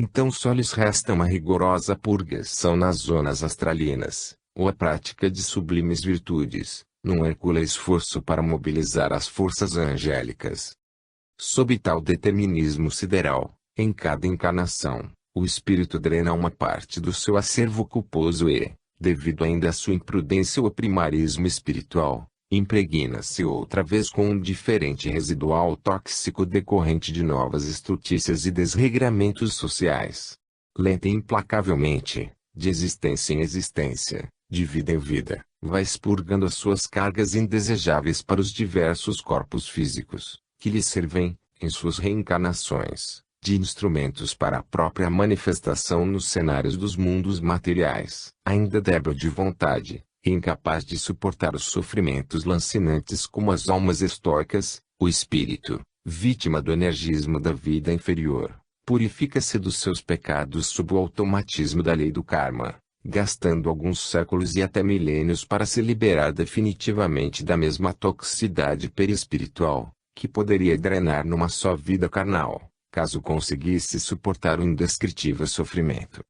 Então só lhes resta uma rigorosa purgação nas zonas astralinas, ou a prática de sublimes virtudes, num hercúleo esforço para mobilizar as forças angélicas. Sob tal determinismo sideral, em cada encarnação, o espírito drena uma parte do seu acervo culposo e, devido ainda à sua imprudência ou primarismo espiritual, impregna-se outra vez com um diferente residual tóxico decorrente de novas estrutícias e desregramentos sociais. Lenta e implacavelmente, de existência em existência, de vida em vida, vai expurgando as suas cargas indesejáveis para os diversos corpos físicos, que lhe servem, em suas reencarnações, de instrumentos para a própria manifestação nos cenários dos mundos materiais. Ainda débil de vontade, e incapaz de suportar os sofrimentos lancinantes como as almas estoicas, o espírito, vítima do energismo da vida inferior, purifica-se dos seus pecados sob o automatismo da lei do karma, gastando alguns séculos e até milênios para se liberar definitivamente da mesma toxicidade perispiritual, que poderia drenar numa só vida carnal, caso conseguisse suportar o indescritível sofrimento.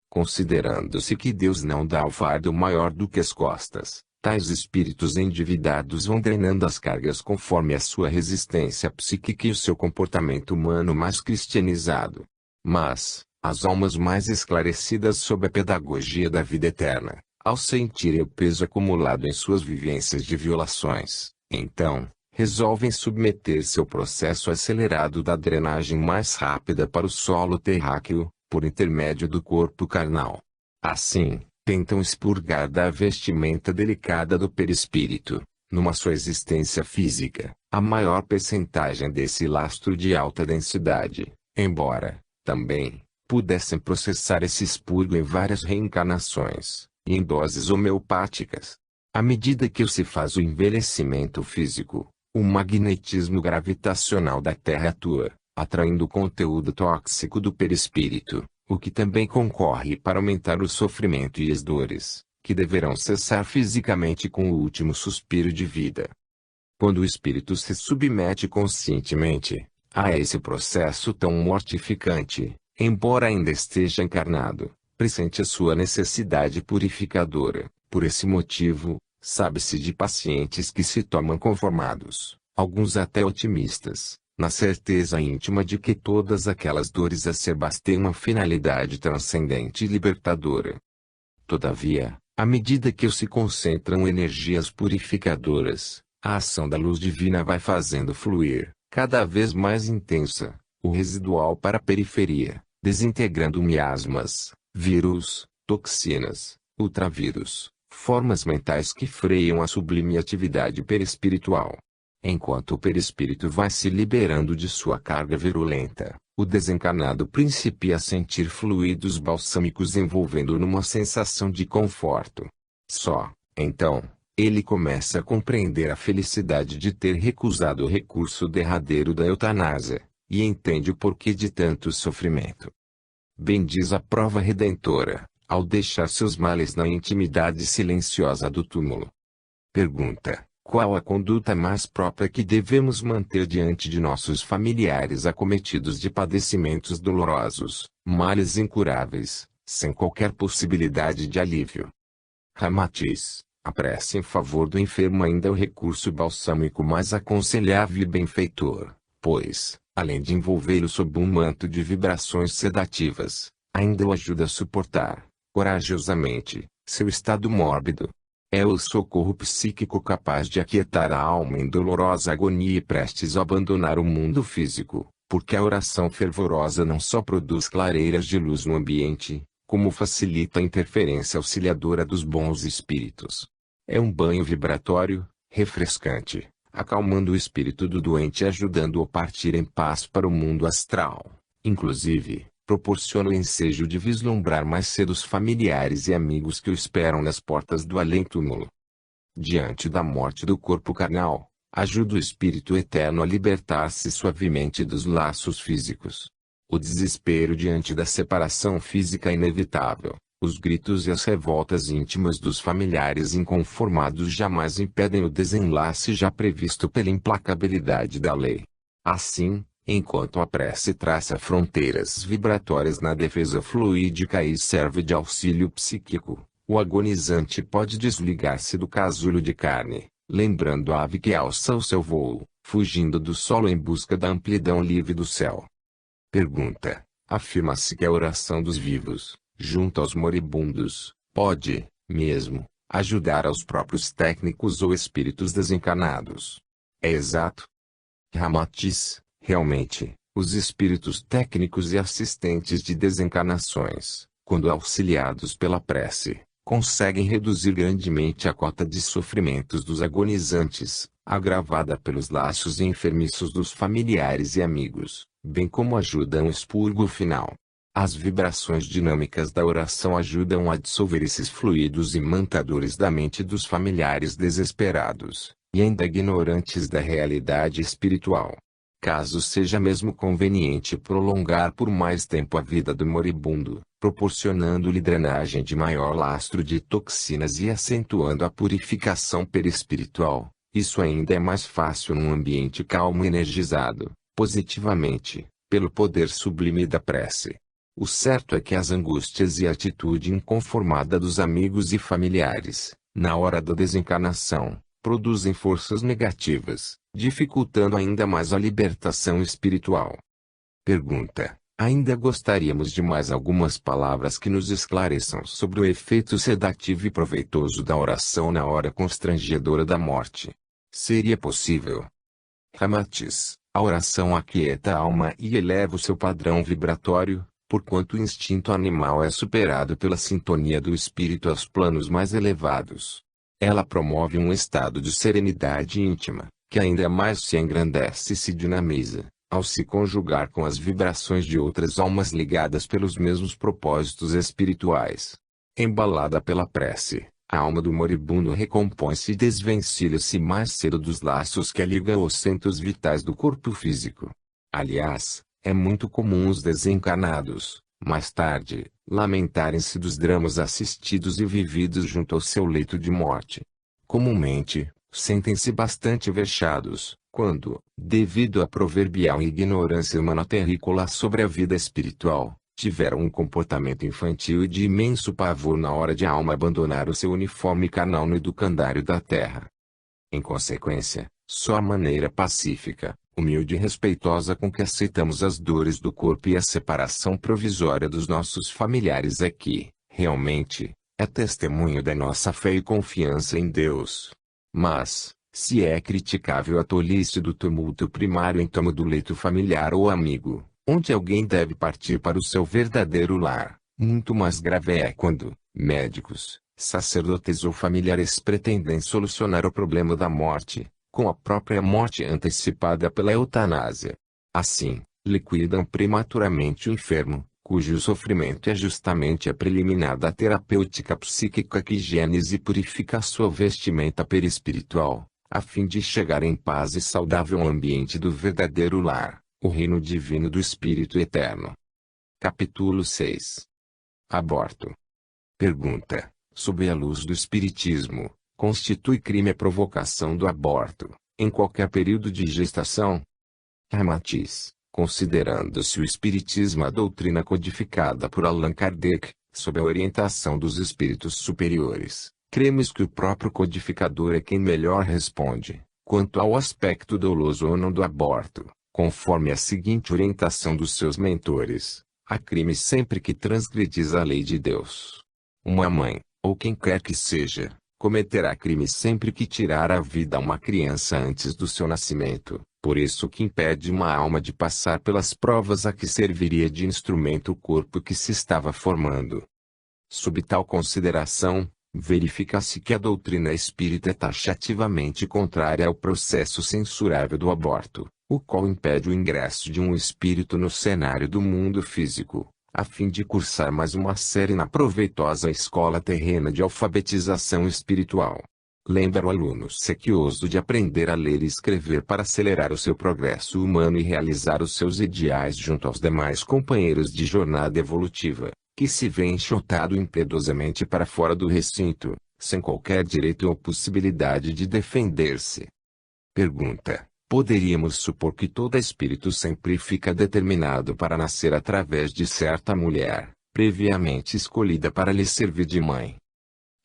Considerando-se que Deus não dá o fardo maior do que as costas, tais espíritos endividados vão drenando as cargas conforme a sua resistência psíquica e o seu comportamento humano mais cristianizado. Mas, as almas mais esclarecidas sob a pedagogia da vida eterna, ao sentirem o peso acumulado em suas vivências de violações, então, resolvem submeter-se ao processo acelerado da drenagem mais rápida para o solo terráqueo, por intermédio do corpo carnal. Assim, tentam expurgar da vestimenta delicada do perispírito, numa sua existência física, a maior percentagem desse lastro de alta densidade, embora, também, pudessem processar esse expurgo em várias reencarnações, e em doses homeopáticas. À medida que se faz o envelhecimento físico, o magnetismo gravitacional da Terra atua, atraindo o conteúdo tóxico do perispírito, o que também concorre para aumentar o sofrimento e as dores, que deverão cessar fisicamente com o último suspiro de vida. Quando o espírito se submete conscientemente a esse processo tão mortificante, embora ainda esteja encarnado, pressente a sua necessidade purificadora. Por esse motivo, sabe-se de pacientes que se tomam conformados, alguns até otimistas, na certeza íntima de que todas aquelas dores acerbas têm uma finalidade transcendente e libertadora. Todavia, à medida que se concentram energias purificadoras, a ação da luz divina vai fazendo fluir, cada vez mais intensa, o residual para a periferia, desintegrando miasmas, vírus, toxinas, ultravírus, formas mentais que freiam a sublime atividade perispiritual. Enquanto o perispírito vai se liberando de sua carga virulenta, o desencarnado principia a sentir fluidos balsâmicos envolvendo numa sensação de conforto. Só, então, ele começa a compreender a felicidade de ter recusado o recurso derradeiro da eutanásia, e entende o porquê de tanto sofrimento. Bem diz a prova redentora, ao deixar seus males na intimidade silenciosa do túmulo. Pergunta: qual a conduta mais própria que devemos manter diante de nossos familiares acometidos de padecimentos dolorosos, males incuráveis, sem qualquer possibilidade de alívio? Ramatiz: a prece em favor do enfermo ainda é o recurso balsâmico mais aconselhável e benfeitor, pois, além de envolvê-lo sob um manto de vibrações sedativas, ainda o ajuda a suportar, corajosamente, seu estado mórbido. É o socorro psíquico capaz de aquietar a alma em dolorosa agonia e prestes a abandonar o mundo físico, porque a oração fervorosa não só produz clareiras de luz no ambiente, como facilita a interferência auxiliadora dos bons espíritos. É um banho vibratório, refrescante, acalmando o espírito do doente e ajudando-o a partir em paz para o mundo astral. Inclusive, proporciona o ensejo de vislumbrar mais cedo os familiares e amigos que o esperam nas portas do além-túmulo. Diante da morte do corpo carnal, ajuda o espírito eterno a libertar-se suavemente dos laços físicos. O desespero diante da separação física é inevitável. Os gritos e as revoltas íntimas dos familiares inconformados jamais impedem o desenlace já previsto pela implacabilidade da lei. Assim, Enquanto a prece traça fronteiras vibratórias na defesa fluídica e serve de auxílio psíquico, o agonizante pode desligar-se do casulo de carne, lembrando a ave que alça o seu voo, fugindo do solo em busca da amplidão livre do céu. Pergunta: afirma-se que a oração dos vivos, junto aos moribundos, pode, mesmo, ajudar aos próprios técnicos ou espíritos desencarnados. É exato? Ramatiz: realmente, os espíritos técnicos e assistentes de desencarnações, quando auxiliados pela prece, conseguem reduzir grandemente a cota de sofrimentos dos agonizantes, agravada pelos laços enfermiços dos familiares e amigos, bem como ajudam o expurgo final. As vibrações dinâmicas da oração ajudam a dissolver esses fluidos imantadores da mente dos familiares desesperados, e ainda ignorantes da realidade espiritual. Caso seja mesmo conveniente prolongar por mais tempo a vida do moribundo, proporcionando-lhe drenagem de maior lastro de toxinas e acentuando a purificação perispiritual, isso ainda é mais fácil num ambiente calmo e energizado, positivamente, pelo poder sublime da prece. O certo é que as angústias e a atitude inconformada dos amigos e familiares, na hora da desencarnação, produzem forças negativas, dificultando ainda mais a libertação espiritual. Pergunta: ainda gostaríamos de mais algumas palavras que nos esclareçam sobre o efeito sedativo e proveitoso da oração na hora constrangedora da morte. Seria possível? Ramatiz: a oração aquieta a alma e eleva o seu padrão vibratório, porquanto o instinto animal é superado pela sintonia do espírito aos planos mais elevados. Ela promove um estado de serenidade íntima, que ainda mais se engrandece e se dinamiza, ao se conjugar com as vibrações de outras almas ligadas pelos mesmos propósitos espirituais. Embalada pela prece, a alma do moribundo recompõe-se e desvencilha-se mais cedo dos laços que a ligam aos centros vitais do corpo físico. Aliás, é muito comum os desencarnados, mais tarde, lamentarem-se dos dramas assistidos e vividos junto ao seu leito de morte. Comumente, sentem-se bastante vexados, quando, devido à proverbial ignorância humana terrícola sobre a vida espiritual, tiveram um comportamento infantil e de imenso pavor na hora de a alma abandonar o seu uniforme carnal no educandário da terra. Em consequência, só a maneira pacífica, humilde e respeitosa com que aceitamos as dores do corpo e a separação provisória dos nossos familiares é que, realmente, é testemunho da nossa fé e confiança em Deus. Mas, se é criticável a tolice do tumulto primário em torno do leito familiar ou amigo, onde alguém deve partir para o seu verdadeiro lar, muito mais grave é quando médicos, sacerdotes ou familiares pretendem solucionar o problema da morte, com a própria morte antecipada pela eutanásia. Assim, liquidam prematuramente o enfermo, cujo sofrimento é justamente a preliminar da terapêutica psíquica que higieniza e purifica sua vestimenta perispiritual, a fim de chegar em paz e saudável ao ambiente do verdadeiro lar, o reino divino do Espírito Eterno. Capítulo 6. Aborto. Pergunta: sob a luz do Espiritismo, constitui crime a provocação do aborto, em qualquer período de gestação? Ramatiz: considerando-se o Espiritismo a doutrina codificada por Allan Kardec, sob a orientação dos espíritos superiores, cremos que o próprio codificador é quem melhor responde, quanto ao aspecto doloso ou não do aborto, conforme a seguinte orientação dos seus mentores: há crime sempre que transgredis a lei de Deus. Uma mãe, ou quem quer que seja, cometerá crime sempre que tirar a vida a uma criança antes do seu nascimento, por isso que impede uma alma de passar pelas provas a que serviria de instrumento o corpo que se estava formando. Sob tal consideração, verifica-se que a doutrina espírita é taxativamente contrária ao processo censurável do aborto, o qual impede o ingresso de um espírito no cenário do mundo físico, a fim de cursar mais uma série na proveitosa escola terrena de alfabetização espiritual. Lembra o aluno sequioso de aprender a ler e escrever para acelerar o seu progresso humano e realizar os seus ideais junto aos demais companheiros de jornada evolutiva, que se vê enxotado impiedosamente para fora do recinto, sem qualquer direito ou possibilidade de defender-se. Pergunta: Poderíamos supor que todo espírito sempre fica determinado para nascer através de certa mulher, previamente escolhida para lhe servir de mãe.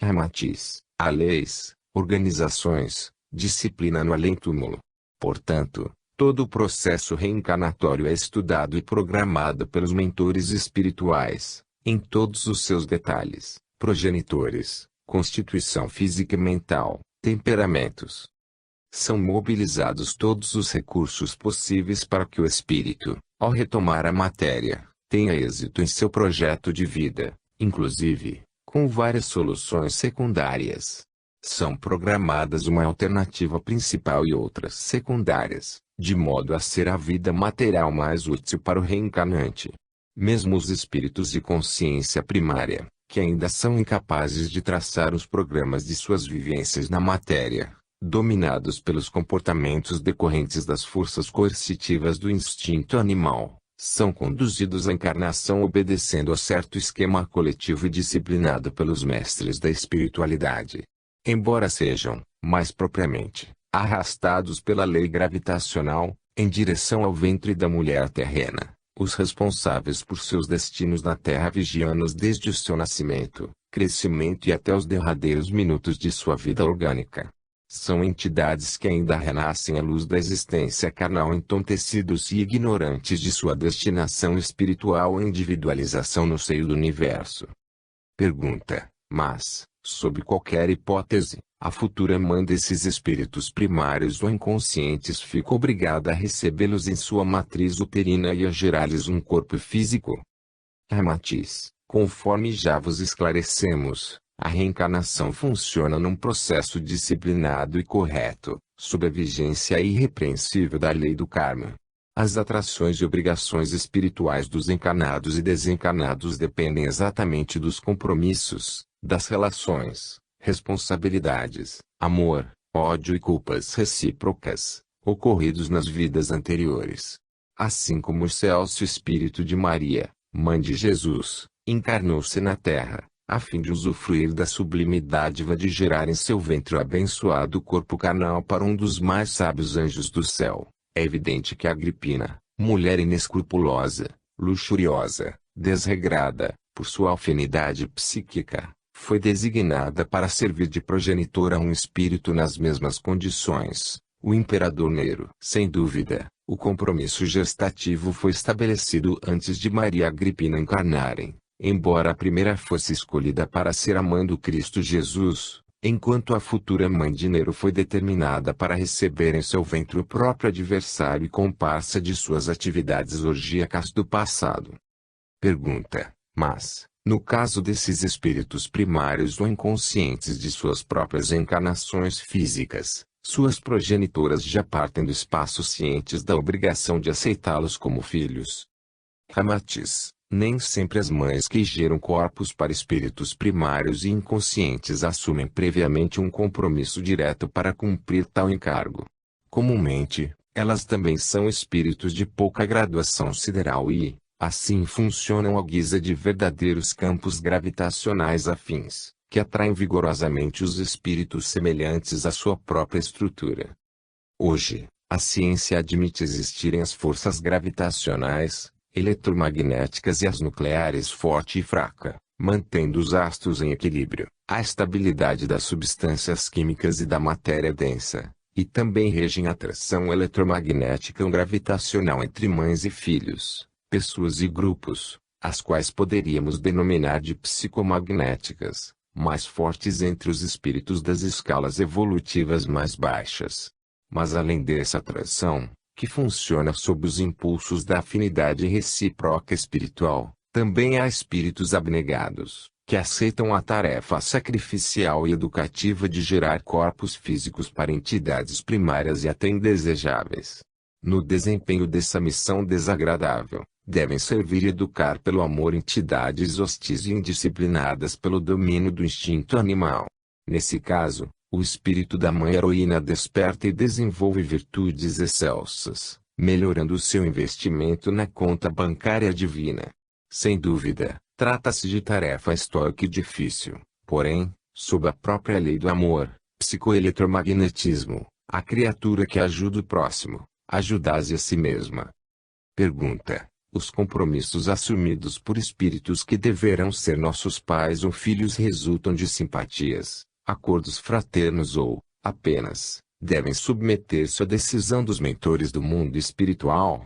Ramatiz, há leis, organizações, disciplina no além-túmulo. Portanto, todo o processo reencarnatório é estudado e programado pelos mentores espirituais, em todos os seus detalhes, progenitores, constituição física e mental, temperamentos. São mobilizados todos os recursos possíveis para que o espírito, ao retomar a matéria, tenha êxito em seu projeto de vida, inclusive, com várias soluções secundárias. São programadas uma alternativa principal e outras secundárias, de modo a ser a vida material mais útil para o reencarnante. Mesmo os espíritos de consciência primária, que ainda são incapazes de traçar os programas de suas vivências na matéria, dominados pelos comportamentos decorrentes das forças coercitivas do instinto animal, são conduzidos à encarnação obedecendo a certo esquema coletivo e disciplinado pelos mestres da espiritualidade. Embora sejam, mais propriamente, arrastados pela lei gravitacional, em direção ao ventre da mulher terrena, os responsáveis por seus destinos na Terra vigiam-nos desde o seu nascimento, crescimento e até os derradeiros minutos de sua vida orgânica. São entidades que ainda renascem à luz da existência carnal entontecidos e ignorantes de sua destinação espiritual ou individualização no seio do universo. Pergunta: mas, sob qualquer hipótese, a futura mãe desses espíritos primários ou inconscientes fica obrigada a recebê-los em sua matriz uterina e a gerar-lhes um corpo físico? Ramatiz, conforme já vos esclarecemos, a reencarnação funciona num processo disciplinado e correto, sob a vigência irrepreensível da lei do karma. As atrações e obrigações espirituais dos encarnados e desencarnados dependem exatamente dos compromissos, das relações, responsabilidades, amor, ódio e culpas recíprocas, ocorridos nas vidas anteriores. Assim como o Celso Espírito de Maria, mãe de Jesus, encarnou-se na Terra, a fim de usufruir da sublime dádiva de gerar em seu ventre o abençoado corpo carnal para um dos mais sábios anjos do céu, é evidente que Agripina, mulher inescrupulosa, luxuriosa, desregrada, por sua afinidade psíquica, foi designada para servir de progenitora a um espírito nas mesmas condições, o imperador Nero. Sem dúvida, o compromisso gestativo foi estabelecido antes de Maria Agripina encarnarem, embora a primeira fosse escolhida para ser a mãe do Cristo Jesus, enquanto a futura mãe de Nero foi determinada para receber em seu ventre o próprio adversário e comparsa de suas atividades orgíacas do passado. Pergunta: mas, no caso desses espíritos primários ou inconscientes de suas próprias encarnações físicas, suas progenitoras já partem do espaço cientes da obrigação de aceitá-los como filhos? Ramatiz: nem sempre as mães que geram corpos para espíritos primários e inconscientes assumem previamente um compromisso direto para cumprir tal encargo. Comumente, elas também são espíritos de pouca graduação sideral e, assim funcionam à guisa de verdadeiros campos gravitacionais afins, que atraem vigorosamente os espíritos semelhantes à sua própria estrutura. Hoje, a ciência admite existirem as forças gravitacionais, eletromagnéticas e as nucleares forte e fraca, mantendo os astros em equilíbrio, a estabilidade das substâncias químicas e da matéria densa, e também regem a atração eletromagnética ou gravitacional entre mães e filhos, pessoas e grupos, as quais poderíamos denominar de psicomagnéticas, mais fortes entre os espíritos das escalas evolutivas mais baixas. Mas além dessa atração, que funciona sob os impulsos da afinidade recíproca espiritual, também há espíritos abnegados, que aceitam a tarefa sacrificial e educativa de gerar corpos físicos para entidades primárias e até indesejáveis. No desempenho dessa missão desagradável, devem servir e educar pelo amor entidades hostis e indisciplinadas pelo domínio do instinto animal. Nesse caso, o espírito da mãe heroína desperta e desenvolve virtudes excelsas, melhorando o seu investimento na conta bancária divina. Sem dúvida, trata-se de tarefa estoica e difícil, porém, sob a própria lei do amor, psicoeletromagnetismo, A criatura que ajuda o próximo, ajuda-se a si mesma. Pergunta: os compromissos assumidos por espíritos que deverão ser nossos pais ou filhos resultam de simpatias, acordos fraternos ou, apenas, devem submeter-se à decisão dos mentores do mundo espiritual?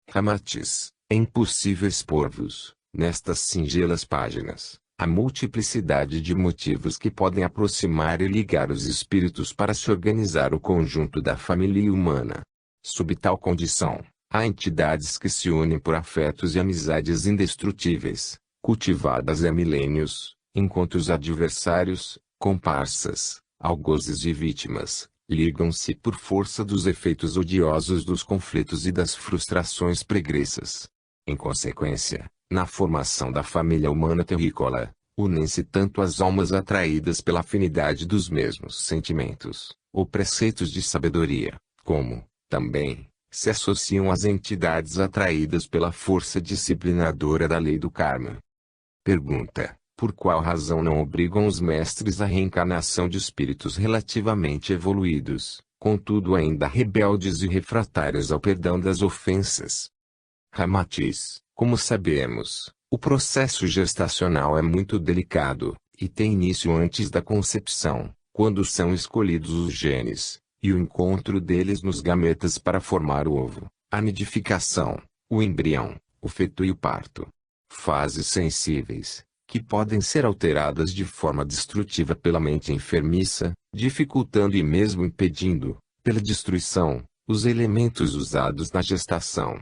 Ramatiz: é impossível expor-vos, nestas singelas páginas, a multiplicidade de motivos que podem aproximar e ligar os espíritos para se organizar o conjunto da família humana. Sob tal condição, há entidades que se unem por afetos e amizades indestrutíveis, cultivadas há milênios, enquanto os adversários, comparsas, algozes e vítimas, ligam-se por força dos efeitos odiosos dos conflitos e das frustrações pregressas. Em consequência, na formação da família humana terrícola, unem-se tanto as almas atraídas pela afinidade dos mesmos sentimentos, ou preceitos de sabedoria, como, também, se associam às entidades atraídas pela força disciplinadora da lei do karma. Pergunta: por qual razão não obrigam os mestres à reencarnação de espíritos relativamente evoluídos, contudo ainda rebeldes e refratários ao perdão das ofensas? Ramatiz: como sabemos, o processo gestacional é muito delicado, e tem início antes da concepção, quando são escolhidos os genes, e o encontro deles nos gametas para formar o ovo, a nidificação, o embrião, o feto e o parto. Fases sensíveis, que podem ser alteradas de forma destrutiva pela mente enfermiça, dificultando e mesmo impedindo, pela destruição, os elementos usados na gestação.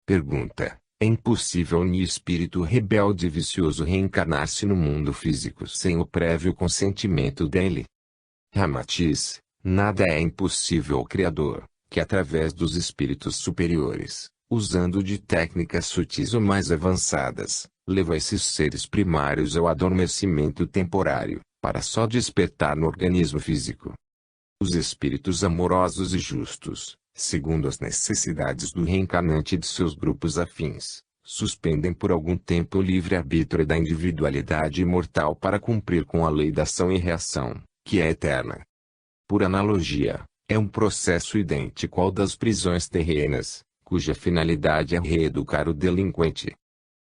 Pergunta: é impossível um espírito rebelde e vicioso reencarnar-se no mundo físico sem o prévio consentimento dele? Ramatiz: nada é impossível ao Criador, que através dos espíritos superiores, usando de técnicas sutis ou mais avançadas, leva esses seres primários ao adormecimento temporário, para só despertar no organismo físico. Os espíritos amorosos e justos, segundo as necessidades do reencarnante e de seus grupos afins, suspendem por algum tempo o livre-arbítrio da individualidade imortal para cumprir com a lei da ação e reação, que é eterna. Por analogia, é um processo idêntico ao das prisões terrenas, cuja finalidade é reeducar o delinquente.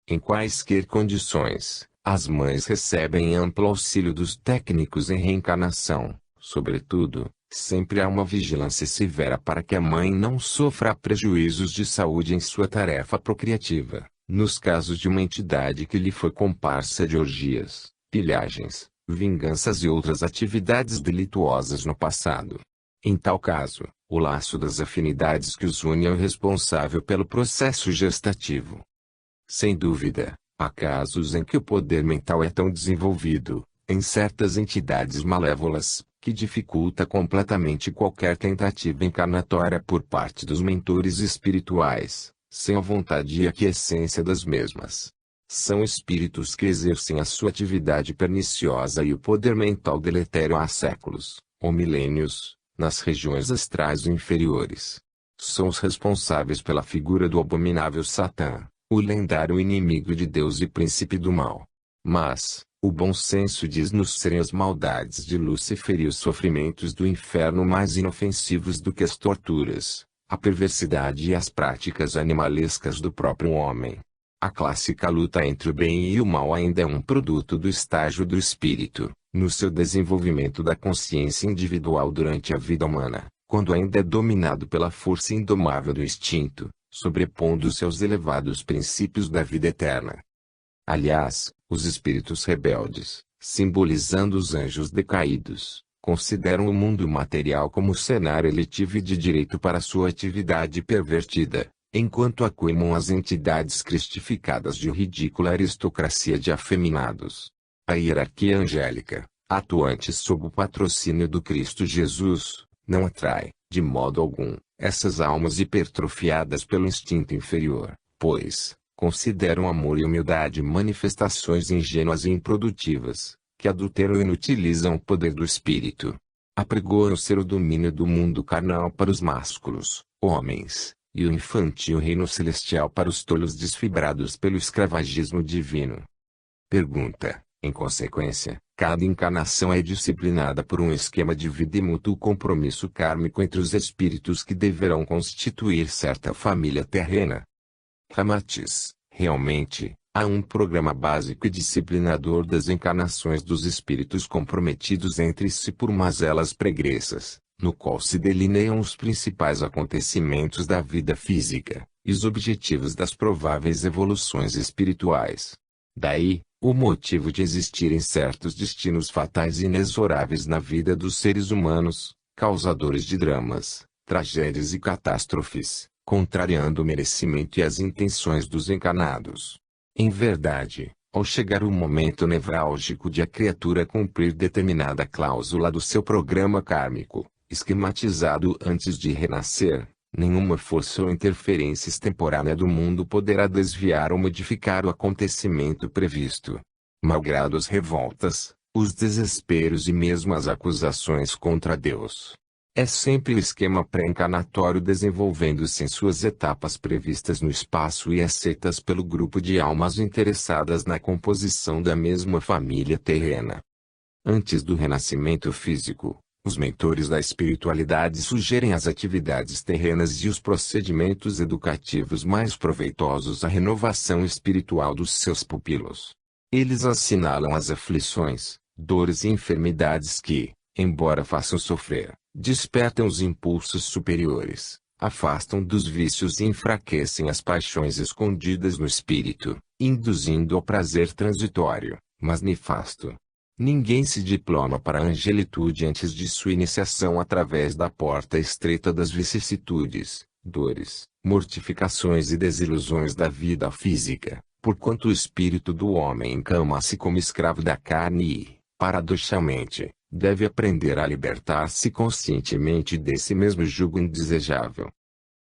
Em quaisquer condições, as mães recebem amplo auxílio dos técnicos em reencarnação, sobretudo, sempre há uma vigilância severa para que a mãe não sofra prejuízos de saúde em sua tarefa procriativa, nos casos de uma entidade que lhe foi comparsa de orgias, pilhagens, vinganças e outras atividades delituosas no passado. Em tal caso, o laço das afinidades que os une é o responsável pelo processo gestativo. Sem dúvida, há casos em que o poder mental é tão desenvolvido, em certas entidades malévolas, que dificulta completamente qualquer tentativa encarnatória por parte dos mentores espirituais, sem a vontade e aquiescência das mesmas. São espíritos que exercem a sua atividade perniciosa e o poder mental deletério há séculos, ou milênios, nas regiões astrais inferiores. São os responsáveis pela figura do abominável Satã, o lendário inimigo de Deus e príncipe do mal. Mas, o bom senso diz-nos serem as maldades de Lúcifer e os sofrimentos do inferno mais inofensivos do que as torturas, a perversidade e as práticas animalescas do próprio homem. A clássica luta entre o bem e o mal ainda é um produto do estágio do espírito, no seu desenvolvimento da consciência individual durante a vida humana, quando ainda é dominado pela força indomável do instinto, sobrepondo-se aos elevados princípios da vida eterna. Aliás, os espíritos rebeldes, simbolizando os anjos decaídos, consideram o mundo material como cenário eletivo e de direito para sua atividade pervertida, enquanto acuimam as entidades cristificadas de ridícula aristocracia de afeminados. A hierarquia angélica, atuante sob o patrocínio do Cristo Jesus, não atrai, de modo algum, essas almas hipertrofiadas pelo instinto inferior, pois consideram amor e humildade manifestações ingênuas e improdutivas, que adulteram e inutilizam o poder do espírito. Apregoam ser o domínio do mundo carnal para os másculos, homens, e o infantil reino celestial para os tolos desfibrados pelo escravagismo divino. Pergunta: em consequência, Cada encarnação é disciplinada por um esquema de vida e mútuo compromisso kármico entre os espíritos que deverão constituir certa família terrena. Ramatiz, realmente, há um programa básico e disciplinador das encarnações dos espíritos comprometidos entre si por mazelas pregressas, no qual se delineiam os principais acontecimentos da vida física, e os objetivos das prováveis evoluções espirituais. Daí, o motivo de existirem certos destinos fatais e inexoráveis na vida dos seres humanos, causadores de dramas, tragédias e catástrofes, contrariando o merecimento e as intenções dos encarnados. Em verdade, ao chegar o momento nevrálgico de a criatura cumprir determinada cláusula do seu programa kármico, esquematizado antes de renascer, nenhuma força ou interferência extemporânea do mundo poderá desviar ou modificar o acontecimento previsto. Malgrado as revoltas, os desesperos e mesmo as acusações contra Deus. É sempre o esquema pré-encarnatório desenvolvendo-se em suas etapas previstas no espaço e aceitas pelo grupo de almas interessadas na composição da mesma família terrena. Antes do renascimento físico, os mentores da espiritualidade sugerem as atividades terrenas e os procedimentos educativos mais proveitosos à renovação espiritual dos seus pupilos. Eles assinalam as aflições, dores e enfermidades que, embora façam sofrer, despertam os impulsos superiores, afastam dos vícios e enfraquecem as paixões escondidas no espírito, induzindo ao prazer transitório, mas nefasto. Ninguém se diploma para a angelitude antes de sua iniciação através da porta estreita das vicissitudes, dores, mortificações e desilusões da vida física, porquanto o espírito do homem encama-se como escravo da carne e, paradoxalmente, deve aprender a libertar-se conscientemente desse mesmo jugo indesejável.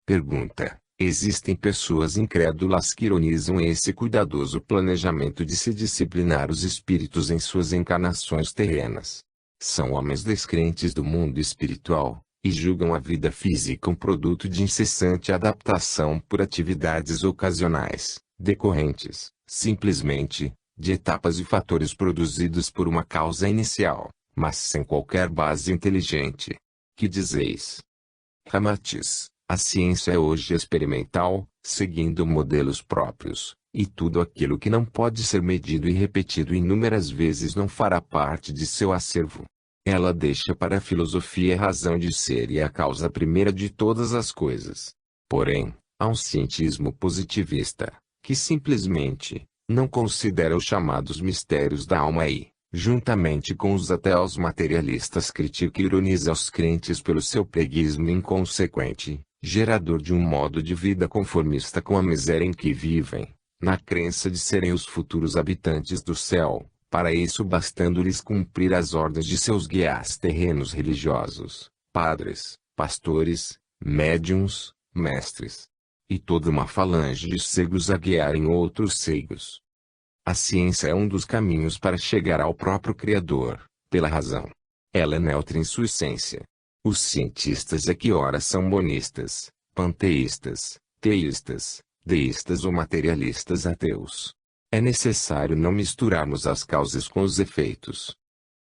Pergunta: existem pessoas incrédulas que ironizam esse cuidadoso planejamento de se disciplinar os espíritos em suas encarnações terrenas. São homens descrentes do mundo espiritual, e julgam a vida física um produto de incessante adaptação por atividades ocasionais, decorrentes, simplesmente, de etapas e fatores produzidos por uma causa inicial, mas sem qualquer base inteligente. Que dizeis? Ramatiz: a ciência é hoje experimental, seguindo modelos próprios, e tudo aquilo que não pode ser medido e repetido inúmeras vezes não fará parte de seu acervo. Ela deixa para a filosofia a razão de ser e a causa primeira de todas as coisas. Porém, há um cientismo positivista, que simplesmente não considera os chamados mistérios da alma e, juntamente com os ateus materialistas, critica e ironiza os crentes pelo seu preguiçismo inconsequente, gerador de um modo de vida conformista com a miséria em que vivem, na crença de serem os futuros habitantes do céu, para isso bastando-lhes cumprir as ordens de seus guias terrenos religiosos, padres, pastores, médiuns, mestres, e toda uma falange de cegos a guiarem outros cegos. A ciência é um dos caminhos para chegar ao próprio Criador, pela razão. Ela é neutra em sua essência. Os cientistas é que ora são monistas, panteístas, teístas, deístas ou materialistas ateus. É necessário não misturarmos as causas com os efeitos.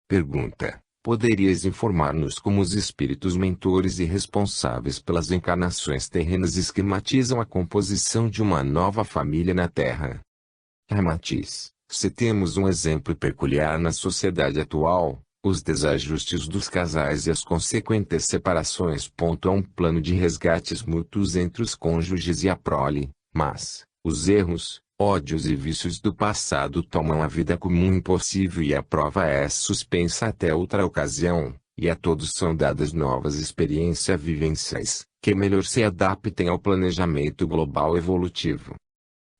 Pergunta: poderias informar-nos como os espíritos mentores e responsáveis pelas encarnações terrenas esquematizam a composição de uma nova família na Terra? Ramatiz: se temos um exemplo peculiar na sociedade atual, os desajustes dos casais e as consequentes separações. A um plano de resgates mútuos entre os cônjuges e a prole, mas, os erros, ódios e vícios do passado tomam a vida como um impossível e a prova é suspensa até outra ocasião, e a todos são dadas novas experiências vivenciais, que melhor se adaptem ao planejamento global evolutivo.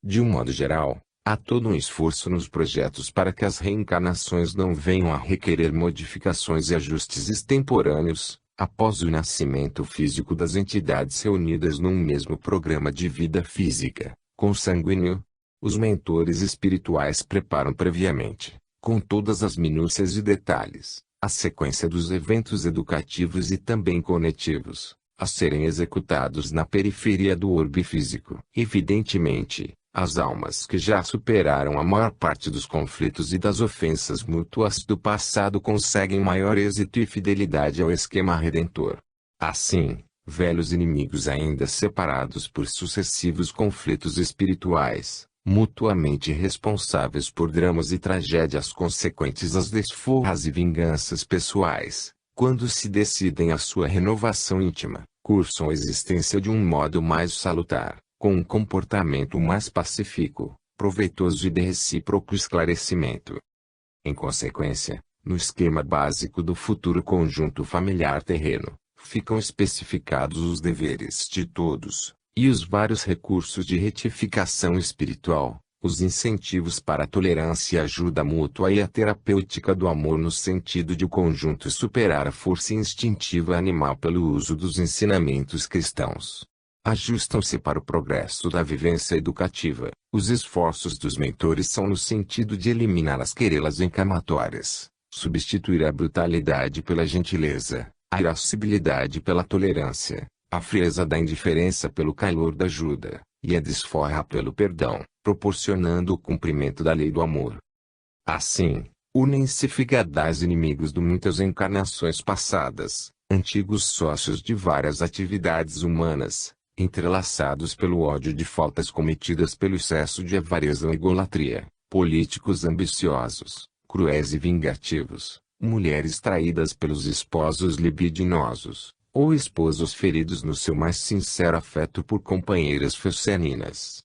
De um modo geral, há todo um esforço nos projetos para que as reencarnações não venham a requerer modificações e ajustes extemporâneos, após o nascimento físico das entidades reunidas num mesmo programa de vida física, consanguíneo. Os mentores espirituais preparam previamente, com todas as minúcias e detalhes, a sequência dos eventos educativos e também conetivos, a serem executados na periferia do orbe físico. Evidentemente, As almas que já superaram a maior parte dos conflitos e das ofensas mútuas do passado conseguem maior êxito e fidelidade ao esquema redentor. Assim, velhos inimigos ainda separados por sucessivos conflitos espirituais, mutuamente responsáveis por dramas e tragédias consequentes às desforras e vinganças pessoais, quando se decidem a sua renovação íntima, cursam a existência de um modo mais salutar, com um comportamento mais pacífico, proveitoso e de recíproco esclarecimento. Em consequência, no esquema básico do futuro conjunto familiar terreno, ficam especificados os deveres de todos, e os vários recursos de retificação espiritual, os incentivos para a tolerância e ajuda mútua e a terapêutica do amor no sentido de o conjunto superar a força instintiva animal pelo uso dos ensinamentos cristãos. Ajustam-se para o progresso da vivência educativa. Os esforços dos mentores são no sentido de eliminar as querelas encarnatórias, substituir a brutalidade pela gentileza, a irascibilidade pela tolerância, a frieza da indiferença pelo calor da ajuda, e a desforra pelo perdão, proporcionando o cumprimento da lei do amor. Assim, unem-se figadais inimigos de muitas encarnações passadas, antigos sócios de várias atividades humanas, entrelaçados pelo ódio de faltas cometidas pelo excesso de avareza ou egolatria, políticos ambiciosos, cruéis e vingativos, mulheres traídas pelos esposos libidinosos, ou esposos feridos no seu mais sincero afeto por companheiras feceninas.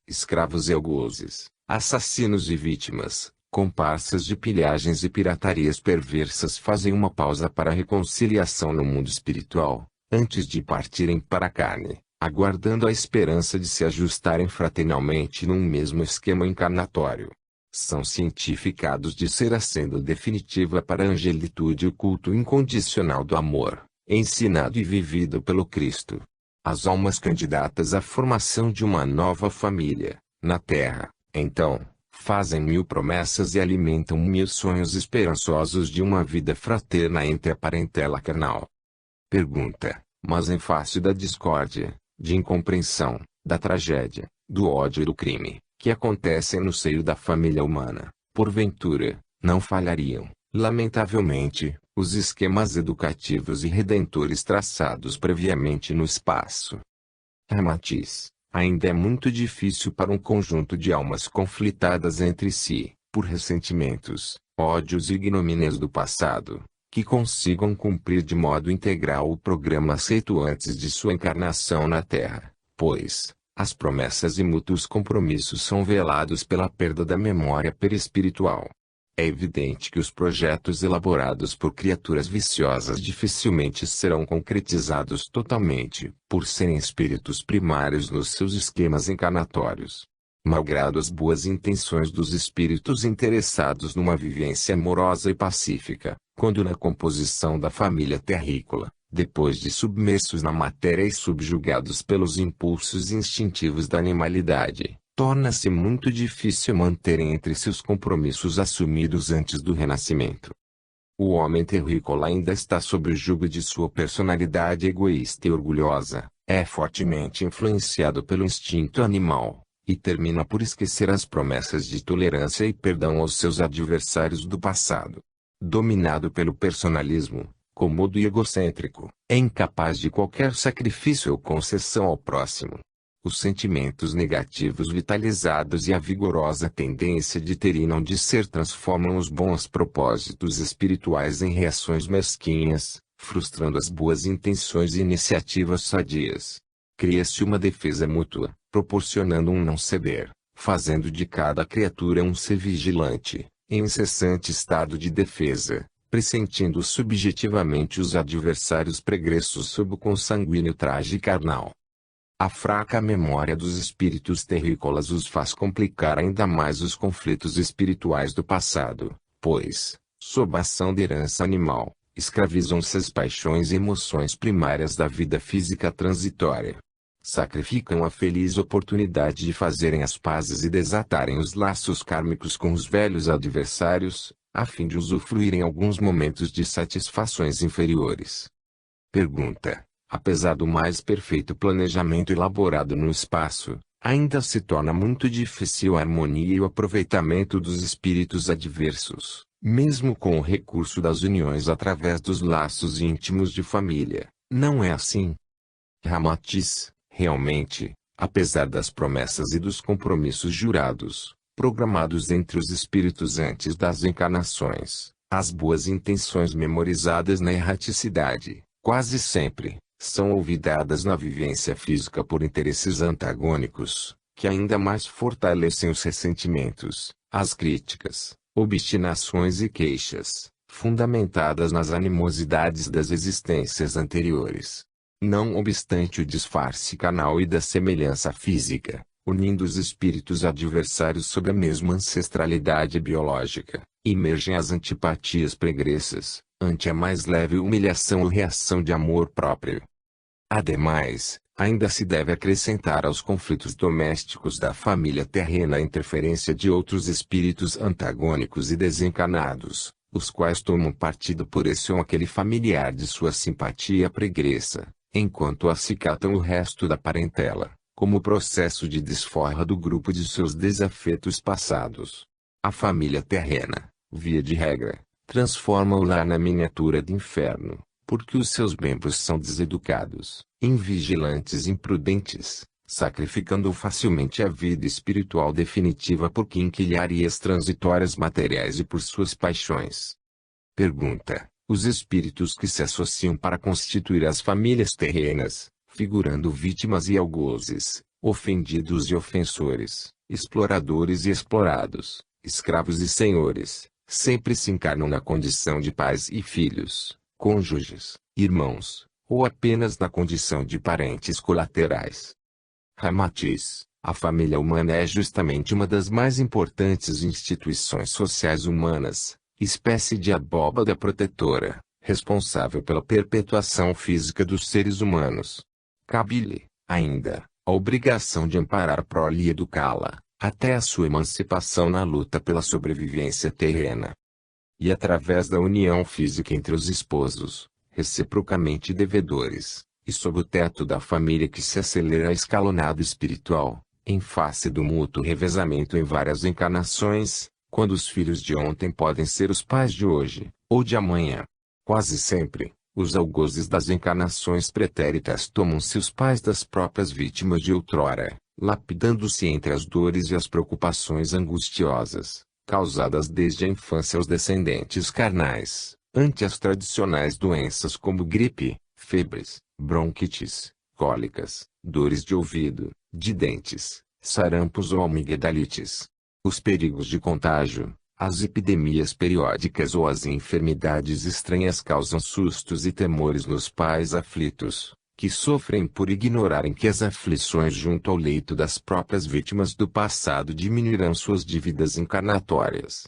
Escravos e algozes, assassinos e vítimas, comparsas de pilhagens e piratarias perversas fazem uma pausa para a reconciliação no mundo espiritual, antes de partirem para a carne, aguardando a esperança de se ajustarem fraternalmente num mesmo esquema encarnatório. São cientificados de ser a senda definitiva para a angelitude e o culto incondicional do amor, ensinado e vivido pelo Cristo. As almas candidatas à formação de uma nova família, na Terra, então, fazem 1000 promessas e alimentam 1000 sonhos esperançosos de uma vida fraterna entre a parentela carnal. Pergunta: mas em face da discórdia, de incompreensão, da tragédia, do ódio e do crime, que acontecem no seio da família humana, porventura, não falhariam, lamentavelmente, os esquemas educativos e redentores traçados previamente no espaço? Matiz: ainda é muito difícil para um conjunto de almas conflitadas entre si, por ressentimentos, ódios e ignomínias do passado, que consigam cumprir de modo integral o programa aceito antes de sua encarnação na Terra, pois as promessas e mútuos compromissos são velados pela perda da memória perispiritual. É evidente que os projetos elaborados por criaturas viciosas dificilmente serão concretizados totalmente, por serem espíritos primários nos seus esquemas encarnatórios. Malgrado as boas intenções dos espíritos interessados numa vivência amorosa e pacífica, quando na composição da família terrícola, depois de submersos na matéria e subjugados pelos impulsos instintivos da animalidade, torna-se muito difícil manterem entre si os compromissos assumidos antes do renascimento. O homem terrícola ainda está sob o jugo de sua personalidade egoísta e orgulhosa, é fortemente influenciado pelo instinto animal, e termina por esquecer as promessas de tolerância e perdão aos seus adversários do passado. Dominado pelo personalismo, cômodo e egocêntrico, é incapaz de qualquer sacrifício ou concessão ao próximo. Os sentimentos negativos vitalizados e a vigorosa tendência de ter e não de ser transformam os bons propósitos espirituais em reações mesquinhas, frustrando as boas intenções e iniciativas sadias. Cria-se uma defesa mútua, proporcionando um não ceder, fazendo de cada criatura um ser vigilante, em incessante estado de defesa, pressentindo subjetivamente os adversários pregressos sob o consanguíneo traje carnal. A fraca memória dos espíritos terrícolas os faz complicar ainda mais os conflitos espirituais do passado, pois, sob a ação da herança animal, escravizam-se as paixões e emoções primárias da vida física transitória. Sacrificam a feliz oportunidade de fazerem as pazes e desatarem os laços kármicos com os velhos adversários, a fim de usufruírem alguns momentos de satisfações inferiores. Pergunta: apesar do mais perfeito planejamento elaborado no espaço, ainda se torna muito difícil a harmonia e o aproveitamento dos espíritos adversos, mesmo com o recurso das uniões através dos laços íntimos de família. Não é assim? Ramatiz, realmente, apesar das promessas e dos compromissos jurados, programados entre os espíritos antes das encarnações, as boas intenções memorizadas na erraticidade, quase sempre, são olvidadas na vivência física por interesses antagônicos, que ainda mais fortalecem os ressentimentos, as críticas, obstinações e queixas, fundamentadas nas animosidades das existências anteriores. Não obstante o disfarce canal e da semelhança física, unindo os espíritos adversários sob a mesma ancestralidade biológica, emergem as antipatias pregressas, ante a mais leve humilhação ou reação de amor próprio. Ademais, ainda se deve acrescentar aos conflitos domésticos da família terrena a interferência de outros espíritos antagônicos e desencarnados, os quais tomam partido por esse ou aquele familiar de sua simpatia pregressa, enquanto acicatam o resto da parentela, como processo de desforra do grupo de seus desafetos passados. A família terrena, via de regra, transforma o lar na miniatura de inferno, porque os seus membros são deseducados, invigilantes e imprudentes, sacrificando facilmente a vida espiritual definitiva por quinquilharias transitórias materiais e por suas paixões. Pergunta: os espíritos que se associam para constituir as famílias terrenas, figurando vítimas e algozes, ofendidos e ofensores, exploradores e explorados, escravos e senhores, sempre se encarnam na condição de pais e filhos, cônjuges, irmãos, ou apenas na condição de parentes colaterais? Ramatiz: a família humana é justamente uma das mais importantes instituições sociais humanas, espécie de abóbada protetora, responsável pela perpetuação física dos seres humanos. Cabe-lhe, ainda, a obrigação de amparar a prole e educá-la, até a sua emancipação na luta pela sobrevivência terrena. E através da união física entre os esposos, reciprocamente devedores, e sob o teto da família que se acelera a escalonado espiritual, em face do mútuo revezamento em várias encarnações, quando os filhos de ontem podem ser os pais de hoje, ou de amanhã. Quase sempre, os algozes das encarnações pretéritas tomam-se os pais das próprias vítimas de outrora, lapidando-se entre as dores e as preocupações angustiosas, causadas desde a infância aos descendentes carnais, ante as tradicionais doenças como gripe, febres, bronquites, cólicas, dores de ouvido, de dentes, sarampos ou amigdalites. Os perigos de contágio, as epidemias periódicas ou as enfermidades estranhas causam sustos e temores nos pais aflitos, que sofrem por ignorarem que as aflições junto ao leito das próprias vítimas do passado diminuirão suas dívidas encarnatórias.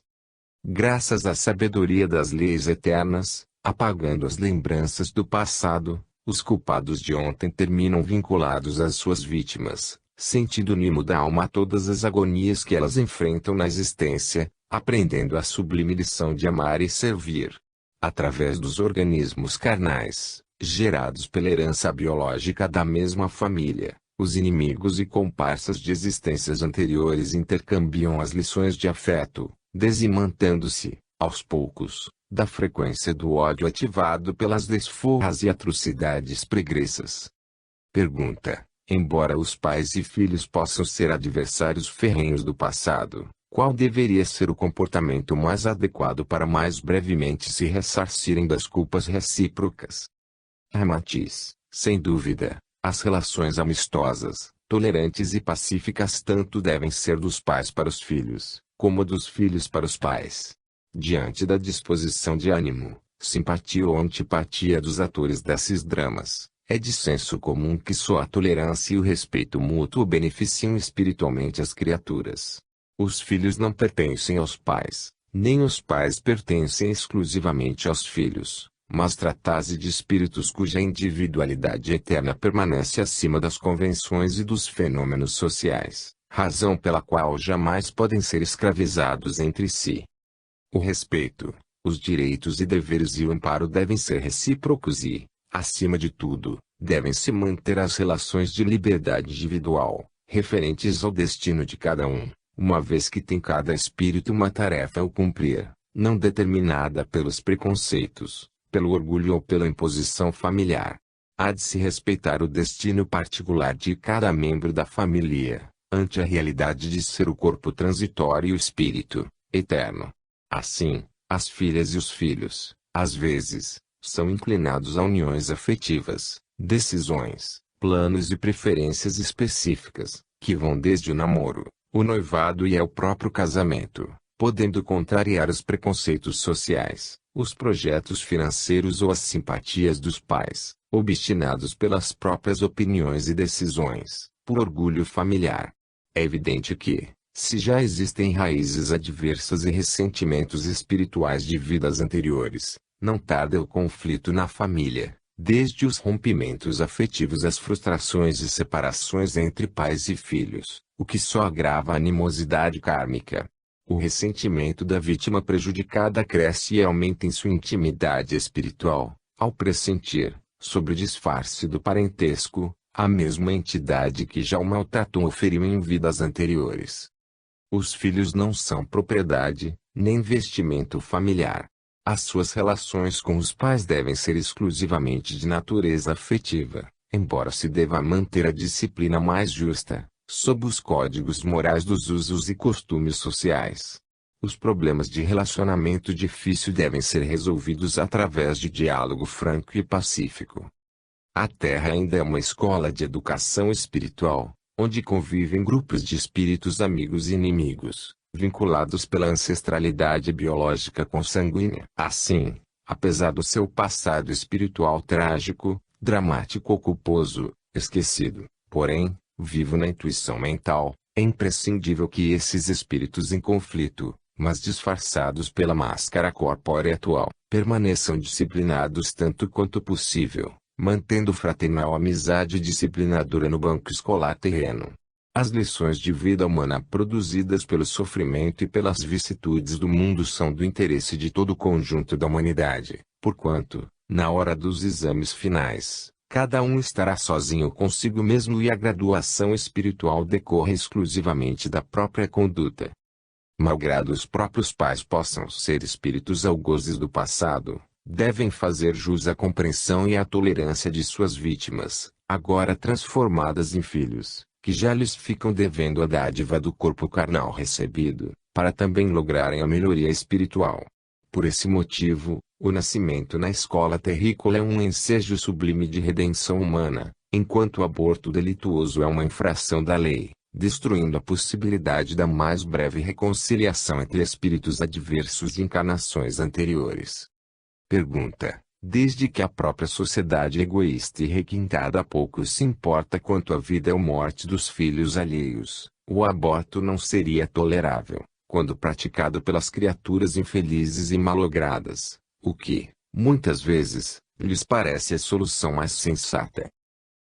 Graças à sabedoria das leis eternas, apagando as lembranças do passado, os culpados de ontem terminam vinculados às suas vítimas, sentindo no imo da alma todas as agonias que elas enfrentam na existência, aprendendo a sublime lição de amar e servir. Através dos organismos carnais, gerados pela herança biológica da mesma família, os inimigos e comparsas de existências anteriores intercambiam as lições de afeto, desimantando-se, aos poucos, da frequência do ódio ativado pelas desforras e atrocidades pregressas. Pergunta: embora os pais e filhos possam ser adversários ferrenhos do passado, qual deveria ser o comportamento mais adequado para mais brevemente se ressarcirem das culpas recíprocas? Ramatiz: sem dúvida, as relações amistosas, tolerantes e pacíficas tanto devem ser dos pais para os filhos, como dos filhos para os pais. Diante da disposição de ânimo, simpatia ou antipatia dos atores desses dramas, é de senso comum que só a tolerância e o respeito mútuo beneficiam espiritualmente as criaturas. Os filhos não pertencem aos pais, nem os pais pertencem exclusivamente aos filhos, mas trata-se de espíritos cuja individualidade eterna permanece acima das convenções e dos fenômenos sociais, razão pela qual jamais podem ser escravizados entre si. O respeito, os direitos e deveres e o amparo devem ser recíprocos e, acima de tudo, devem-se manter as relações de liberdade individual, referentes ao destino de cada um, uma vez que tem cada espírito uma tarefa a cumprir, não determinada pelos preconceitos, pelo orgulho ou pela imposição familiar. Há de se respeitar o destino particular de cada membro da família, ante a realidade de ser o corpo transitório e o espírito eterno. Assim, as filhas e os filhos, às vezes, são inclinados a uniões afetivas, decisões, planos e preferências específicas, que vão desde o namoro, o noivado e ao próprio casamento, podendo contrariar os preconceitos sociais, os projetos financeiros ou as simpatias dos pais, obstinados pelas próprias opiniões e decisões, por orgulho familiar. É evidente que, se já existem raízes adversas e ressentimentos espirituais de vidas anteriores, não tarda o conflito na família, desde os rompimentos afetivos às frustrações e separações entre pais e filhos, o que só agrava a animosidade kármica. O ressentimento da vítima prejudicada cresce e aumenta em sua intimidade espiritual, ao pressentir, sob o disfarce do parentesco, a mesma entidade que já o maltratou ou feriu em vidas anteriores. Os filhos não são propriedade, nem investimento familiar. As suas relações com os pais devem ser exclusivamente de natureza afetiva, embora se deva manter a disciplina mais justa, sob os códigos morais dos usos e costumes sociais. Os problemas de relacionamento difícil devem ser resolvidos através de diálogo franco e pacífico. A Terra ainda é uma escola de educação espiritual, onde convivem grupos de espíritos amigos e inimigos, vinculados pela ancestralidade biológica consanguínea. Assim, apesar do seu passado espiritual trágico, dramático ou culposo, esquecido, porém, vivo na intuição mental, é imprescindível que esses espíritos em conflito, mas disfarçados pela máscara corpórea atual, permaneçam disciplinados tanto quanto possível, mantendo fraternal amizade disciplinadora no banco escolar terreno. As lições de vida humana produzidas pelo sofrimento e pelas vicissitudes do mundo são do interesse de todo o conjunto da humanidade, porquanto, na hora dos exames finais, cada um estará sozinho consigo mesmo e a graduação espiritual decorre exclusivamente da própria conduta. Malgrado os próprios pais possam ser espíritos algozes do passado, devem fazer jus à compreensão e à tolerância de suas vítimas, agora transformadas em filhos, que já lhes ficam devendo a dádiva do corpo carnal recebido, para também lograrem a melhoria espiritual. Por esse motivo, o nascimento na escola terrícola é um ensejo sublime de redenção humana, enquanto o aborto delituoso é uma infração da lei, destruindo a possibilidade da mais breve reconciliação entre espíritos adversos de encarnações anteriores. Pergunta: desde que a própria sociedade egoísta e requintada pouco se importa quanto à vida ou morte dos filhos alheios, o aborto não seria tolerável, quando praticado pelas criaturas infelizes e malogradas, o que, muitas vezes, lhes parece a solução mais sensata.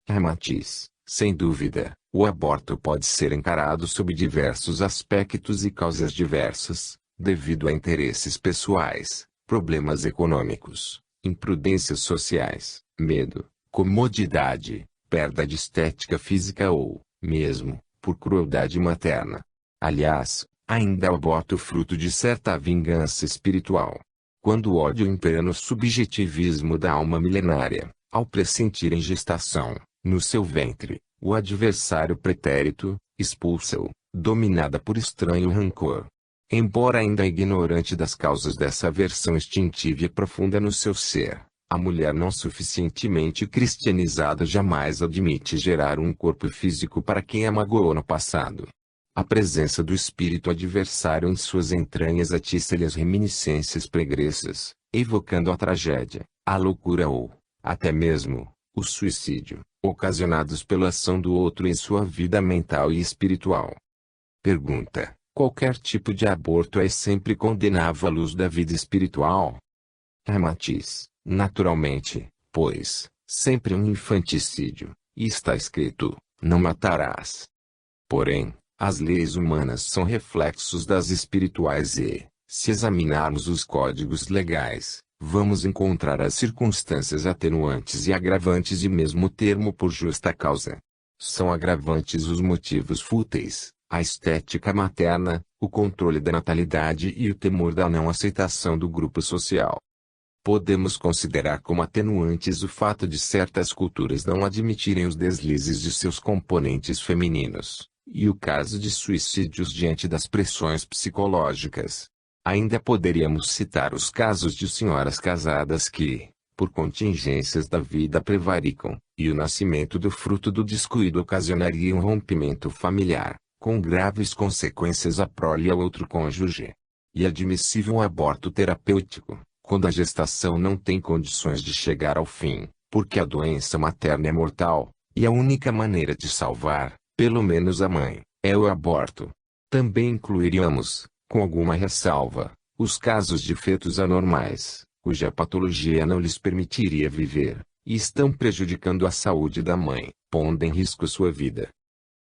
Matiz: sem dúvida, o aborto pode ser encarado sob diversos aspectos e causas diversas, devido a interesses pessoais, problemas econômicos, imprudências sociais, medo, comodidade, perda de estética física ou, mesmo, por crueldade materna. Aliás, ainda é o aborto fruto de certa vingança espiritual. Quando o ódio impera no subjetivismo da alma milenária, ao pressentir em gestação, no seu ventre, o adversário pretérito, expulsa-o, dominada por estranho rancor. Embora ainda ignorante das causas dessa aversão instintiva e profunda no seu ser, a mulher não suficientemente cristianizada jamais admite gerar um corpo físico para quem a magoou no passado. A presença do espírito adversário em suas entranhas atiça-lhe as reminiscências pregressas, evocando a tragédia, a loucura ou, até mesmo, o suicídio, ocasionados pela ação do outro em sua vida mental e espiritual. Pergunta: qualquer tipo de aborto é sempre condenável à luz da vida espiritual? Matiz: naturalmente, pois, sempre um infanticídio, e está escrito, não matarás. Porém, as leis humanas são reflexos das espirituais e, se examinarmos os códigos legais, vamos encontrar as circunstâncias atenuantes e agravantes e mesmo termo por justa causa. São agravantes os motivos fúteis, a estética materna, o controle da natalidade e o temor da não aceitação do grupo social. Podemos considerar como atenuantes o fato de certas culturas não admitirem os deslizes de seus componentes femininos, e o caso de suicídios diante das pressões psicológicas. Ainda poderíamos citar os casos de senhoras casadas que, por contingências da vida prevaricam, e o nascimento do fruto do descuido ocasionaria um rompimento familiar, com graves consequências à prole e ao outro cônjuge. E admissível um aborto terapêutico, quando a gestação não tem condições de chegar ao fim, porque a doença materna é mortal, e a única maneira de salvar, pelo menos a mãe, é o aborto. Também incluiríamos, com alguma ressalva, os casos de fetos anormais, cuja patologia não lhes permitiria viver, e estão prejudicando a saúde da mãe, pondo em risco sua vida.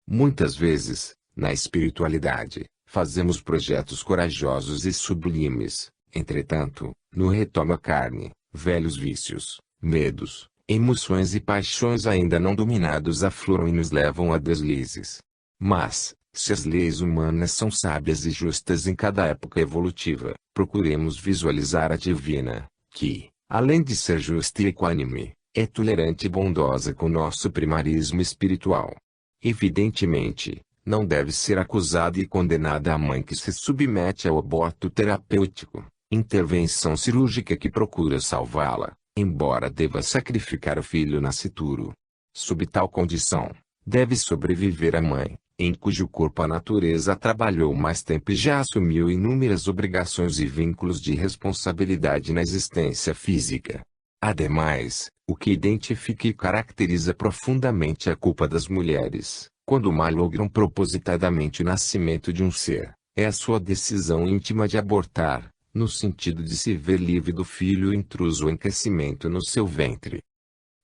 Muitas vezes, na espiritualidade, fazemos projetos corajosos e sublimes, entretanto, no retoma carne, velhos vícios, medos, emoções e paixões ainda não dominados afloram e nos levam a deslizes. Mas, se as leis humanas são sábias e justas em cada época evolutiva, procuremos visualizar a divina, que, além de ser justa e equânime, é tolerante e bondosa com nosso primarismo espiritual. Evidentemente, não deve ser acusada e condenada a mãe que se submete ao aborto terapêutico, intervenção cirúrgica que procura salvá-la, embora deva sacrificar o filho nascituro. Sob tal condição, deve sobreviver a mãe, em cujo corpo a natureza trabalhou mais tempo e já assumiu inúmeras obrigações e vínculos de responsabilidade na existência física. Ademais, o que identifica e caracteriza profundamente a culpa das mulheres, quando malogram propositadamente o nascimento de um ser, é a sua decisão íntima de abortar, no sentido de se ver livre do filho intruso em crescimento no seu ventre.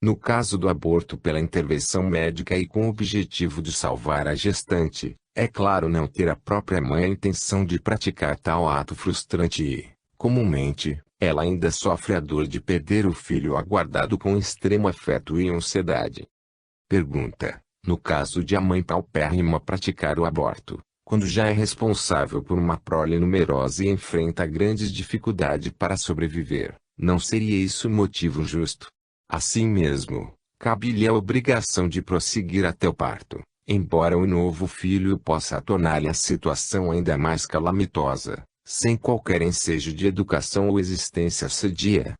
No caso do aborto pela intervenção médica e com o objetivo de salvar a gestante, é claro não ter a própria mãe a intenção de praticar tal ato frustrante e, comumente, ela ainda sofre a dor de perder o filho aguardado com extremo afeto e ansiedade. Pergunta: no caso de a mãe paupérrima praticar o aborto, quando já é responsável por uma prole numerosa e enfrenta grandes dificuldades para sobreviver, não seria isso motivo justo? Assim mesmo, cabe-lhe a obrigação de prosseguir até o parto, embora o novo filho possa tornar-lhe a situação ainda mais calamitosa, sem qualquer ensejo de educação ou existência sadia.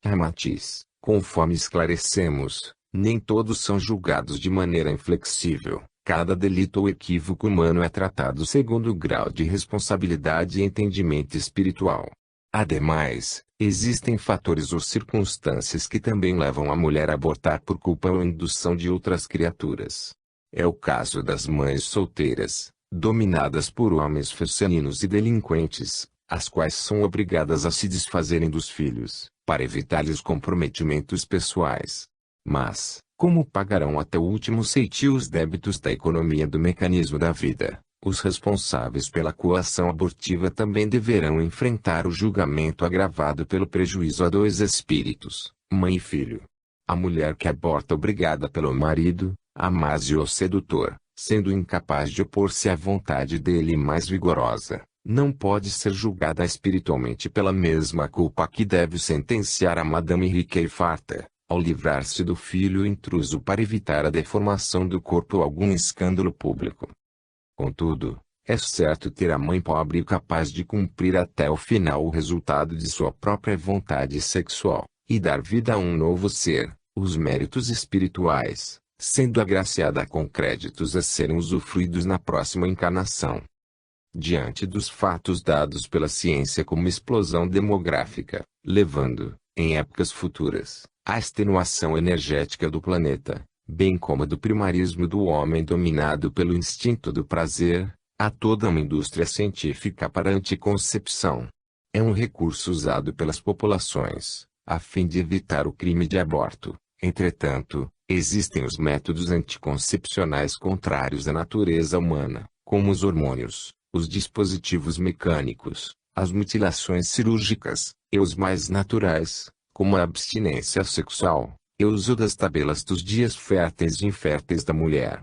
Matiz: conforme esclarecemos, nem todos são julgados de maneira inflexível. Cada delito ou equívoco humano é tratado segundo o grau de responsabilidade e entendimento espiritual. Ademais, existem fatores ou circunstâncias que também levam a mulher a abortar por culpa ou indução de outras criaturas. É o caso das mães solteiras, dominadas por homens feceninos e delinquentes, as quais são obrigadas a se desfazerem dos filhos, para evitar-lhes comprometimentos pessoais. Mas, como pagarão até o último ceitil os débitos da economia do mecanismo da vida, os responsáveis pela coação abortiva também deverão enfrentar o julgamento agravado pelo prejuízo a dois espíritos, mãe e filho. A mulher que aborta obrigada pelo marido, amase-o sedutor, sendo incapaz de opor-se à vontade dele mais vigorosa, não pode ser julgada espiritualmente pela mesma culpa que deve sentenciar a madame rica e farta, ao livrar-se do filho intruso para evitar a deformação do corpo ou algum escândalo público. Contudo, é certo ter a mãe pobre e capaz de cumprir até o final o resultado de sua própria vontade sexual, e dar vida a um novo ser, os méritos espirituais, sendo agraciada com créditos a serem usufruídos na próxima encarnação. Diante dos fatos dados pela ciência como explosão demográfica, levando, em épocas futuras, à extenuação energética do planeta, bem como do primarismo do homem dominado pelo instinto do prazer, há toda uma indústria científica para a anticoncepção. É um recurso usado pelas populações, a fim de evitar o crime de aborto. Entretanto, existem os métodos anticoncepcionais contrários à natureza humana, como os hormônios, os dispositivos mecânicos, as mutilações cirúrgicas, e os mais naturais, como a abstinência sexual, e uso das tabelas dos dias férteis e inférteis da mulher.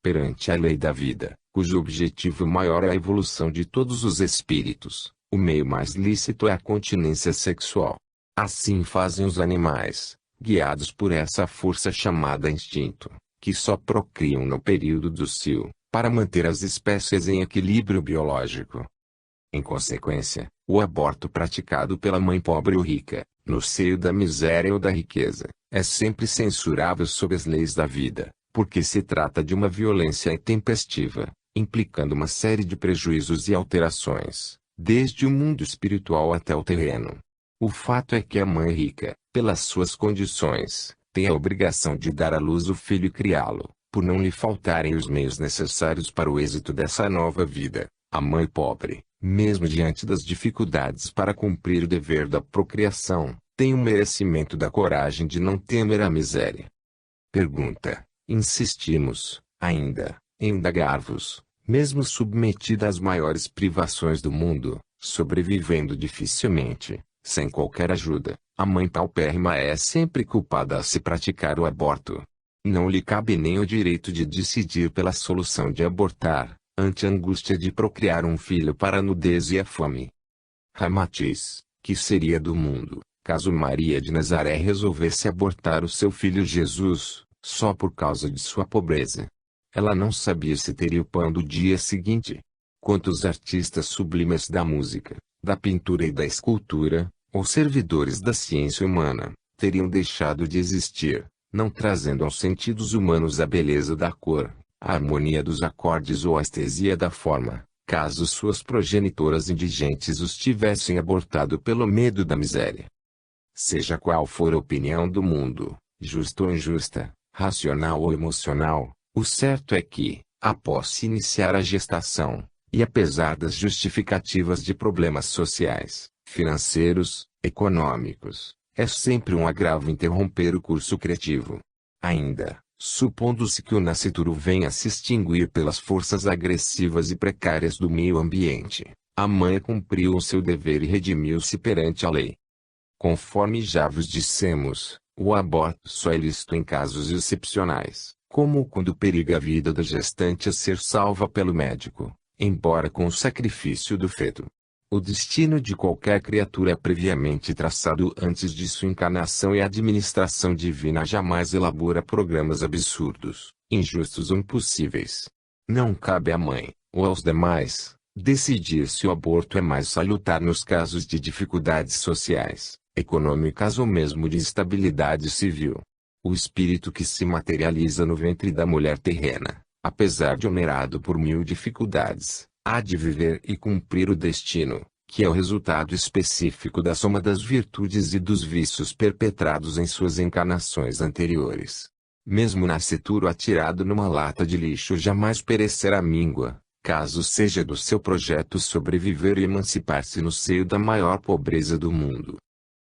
Perante a lei da vida, cujo objetivo maior é a evolução de todos os espíritos, o meio mais lícito é a continência sexual. Assim fazem os animais, guiados por essa força chamada instinto, que só procriam no período do cio, para manter as espécies em equilíbrio biológico. Em consequência, o aborto praticado pela mãe pobre ou rica, no seio da miséria ou da riqueza, é sempre censurável sob as leis da vida, porque se trata de uma violência intempestiva, implicando uma série de prejuízos e alterações, desde o mundo espiritual até o terreno. O fato é que a mãe rica, pelas suas condições, tem a obrigação de dar à luz o filho e criá-lo, por não lhe faltarem os meios necessários para o êxito dessa nova vida. A mãe pobre, mesmo diante das dificuldades para cumprir o dever da procriação, tem o merecimento da coragem de não temer a miséria. Pergunta: insistimos, ainda, em indagar-vos, mesmo submetida às maiores privações do mundo, sobrevivendo dificilmente, sem qualquer ajuda, a mãe paupérrima é sempre culpada a se praticar o aborto. Não lhe cabe nem o direito de decidir pela solução de abortar, ante a angústia de procriar um filho para a nudez e a fome. Ramatiz, que seria do mundo, caso Maria de Nazaré resolvesse abortar o seu filho Jesus, só por causa de sua pobreza? Ela não sabia se teria o pão do dia seguinte. Quantos artistas sublimes da música, da pintura e da escultura, ou servidores da ciência humana, teriam deixado de existir, não trazendo aos sentidos humanos a beleza da cor, a harmonia dos acordes ou a estesia da forma, caso suas progenitoras indigentes os tivessem abortado pelo medo da miséria? Seja qual for a opinião do mundo, justa ou injusta, racional ou emocional, o certo é que, após se iniciar a gestação, e apesar das justificativas de problemas sociais, financeiros, econômicos, é sempre um agravo interromper o curso criativo. Ainda, supondo-se que o nascituro venha a se extinguir pelas forças agressivas e precárias do meio ambiente, a mãe cumpriu o seu dever e redimiu-se perante a lei. Conforme já vos dissemos, o aborto só é lícito em casos excepcionais, como quando periga a vida da gestante a ser salva pelo médico, embora com o sacrifício do feto. O destino de qualquer criatura é previamente traçado antes de sua encarnação e a administração divina jamais elabora programas absurdos, injustos ou impossíveis. Não cabe à mãe, ou aos demais, decidir se o aborto é mais salutar nos casos de dificuldades sociais, econômicas ou mesmo de instabilidade civil. O espírito que se materializa no ventre da mulher terrena, apesar de onerado por mil dificuldades, há de viver e cumprir o destino, que é o resultado específico da soma das virtudes e dos vícios perpetrados em suas encarnações anteriores. Mesmo o nascituro atirado numa lata de lixo jamais perecerá míngua, caso seja do seu projeto sobreviver e emancipar-se no seio da maior pobreza do mundo.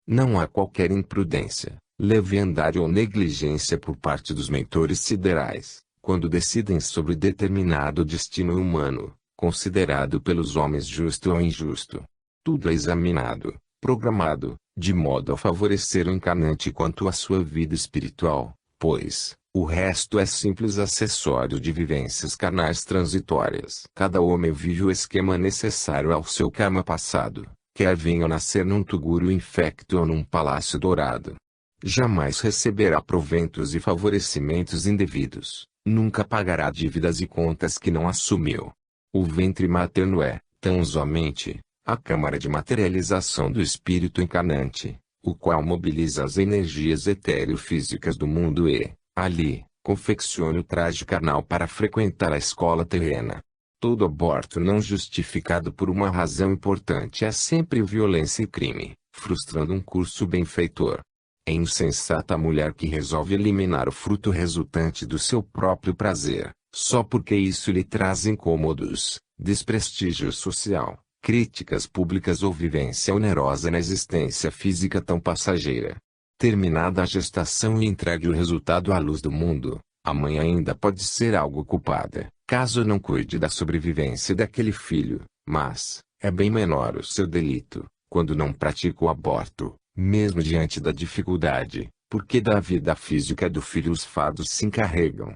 Não há qualquer imprudência, leviandade ou negligência por parte dos mentores siderais, quando decidem sobre determinado destino humano, considerado pelos homens justo ou injusto. Tudo é examinado, programado, de modo a favorecer o encarnante quanto à sua vida espiritual, pois, o resto é simples acessório de vivências carnais transitórias. Cada homem vive o esquema necessário ao seu karma passado, quer venha nascer num tugúrio infecto ou num palácio dourado. Jamais receberá proventos e favorecimentos indevidos, nunca pagará dívidas e contas que não assumiu. O ventre materno é, tão somente, a câmara de materialização do espírito encarnante, o qual mobiliza as energias etéreo-físicas do mundo e, ali, confecciona o traje carnal para frequentar a escola terrena. Todo aborto não justificado por uma razão importante é sempre violência e crime, frustrando um curso benfeitor. É insensata a mulher que resolve eliminar o fruto resultante do seu próprio prazer, só porque isso lhe traz incômodos, desprestígio social, críticas públicas ou vivência onerosa na existência física tão passageira. Terminada a gestação e entregue o resultado à luz do mundo, a mãe ainda pode ser algo culpada, caso não cuide da sobrevivência daquele filho, mas, é bem menor o seu delito, quando não pratica o aborto, mesmo diante da dificuldade, Porque da vida física do filho os fados se encarregam.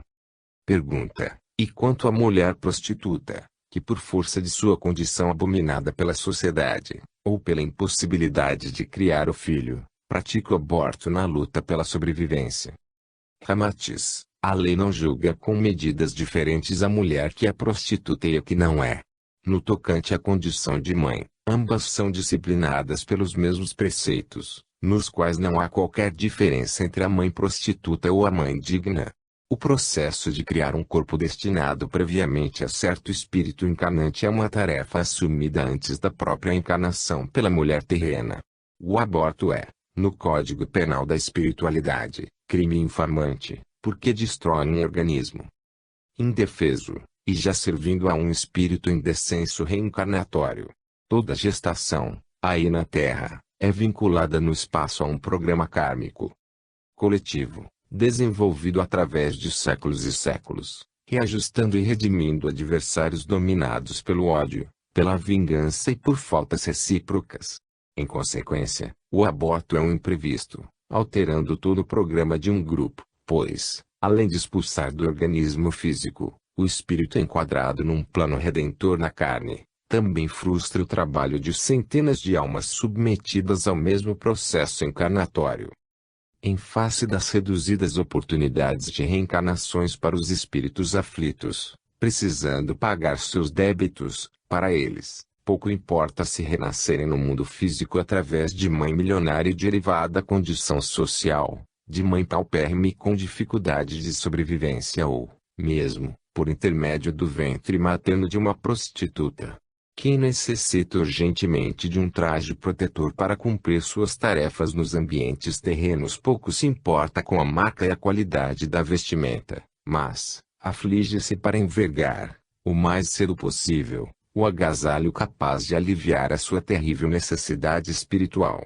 Pergunta: e quanto à mulher prostituta, que por força de sua condição abominada pela sociedade, ou pela impossibilidade de criar o filho, pratica o aborto na luta pela sobrevivência? Ramatiz: a lei não julga com medidas diferentes a mulher que é prostituta e a que não é. No tocante à condição de mãe, ambas são disciplinadas pelos mesmos preceitos, nos quais não há qualquer diferença entre a mãe prostituta ou a mãe digna. O processo de criar um corpo destinado previamente a certo espírito encarnante é uma tarefa assumida antes da própria encarnação pela mulher terrena. O aborto é, no Código Penal da Espiritualidade, crime infamante, porque destrói um organismo indefeso, e já servindo a um espírito em descenso reencarnatório. Toda gestação, aí na Terra, é vinculada no espaço a um programa kármico coletivo, desenvolvido através de séculos e séculos, reajustando e redimindo adversários dominados pelo ódio, pela vingança e por faltas recíprocas. Em consequência, o aborto é um imprevisto, alterando todo o programa de um grupo, pois, além de expulsar do organismo físico, o espírito enquadrado num plano redentor na carne, também frustra o trabalho de centenas de almas submetidas ao mesmo processo encarnatório. Em face das reduzidas oportunidades de reencarnações para os espíritos aflitos, precisando pagar seus débitos, para eles, pouco importa se renascerem no mundo físico através de mãe milionária e de elevada condição social, de mãe paupérrima com dificuldade de sobrevivência ou, mesmo, por intermédio do ventre materno de uma prostituta. Quem necessita urgentemente de um traje protetor para cumprir suas tarefas nos ambientes terrenos pouco se importa com a marca e a qualidade da vestimenta, mas aflige-se para envergar, o mais cedo possível, o agasalho capaz de aliviar a sua terrível necessidade espiritual.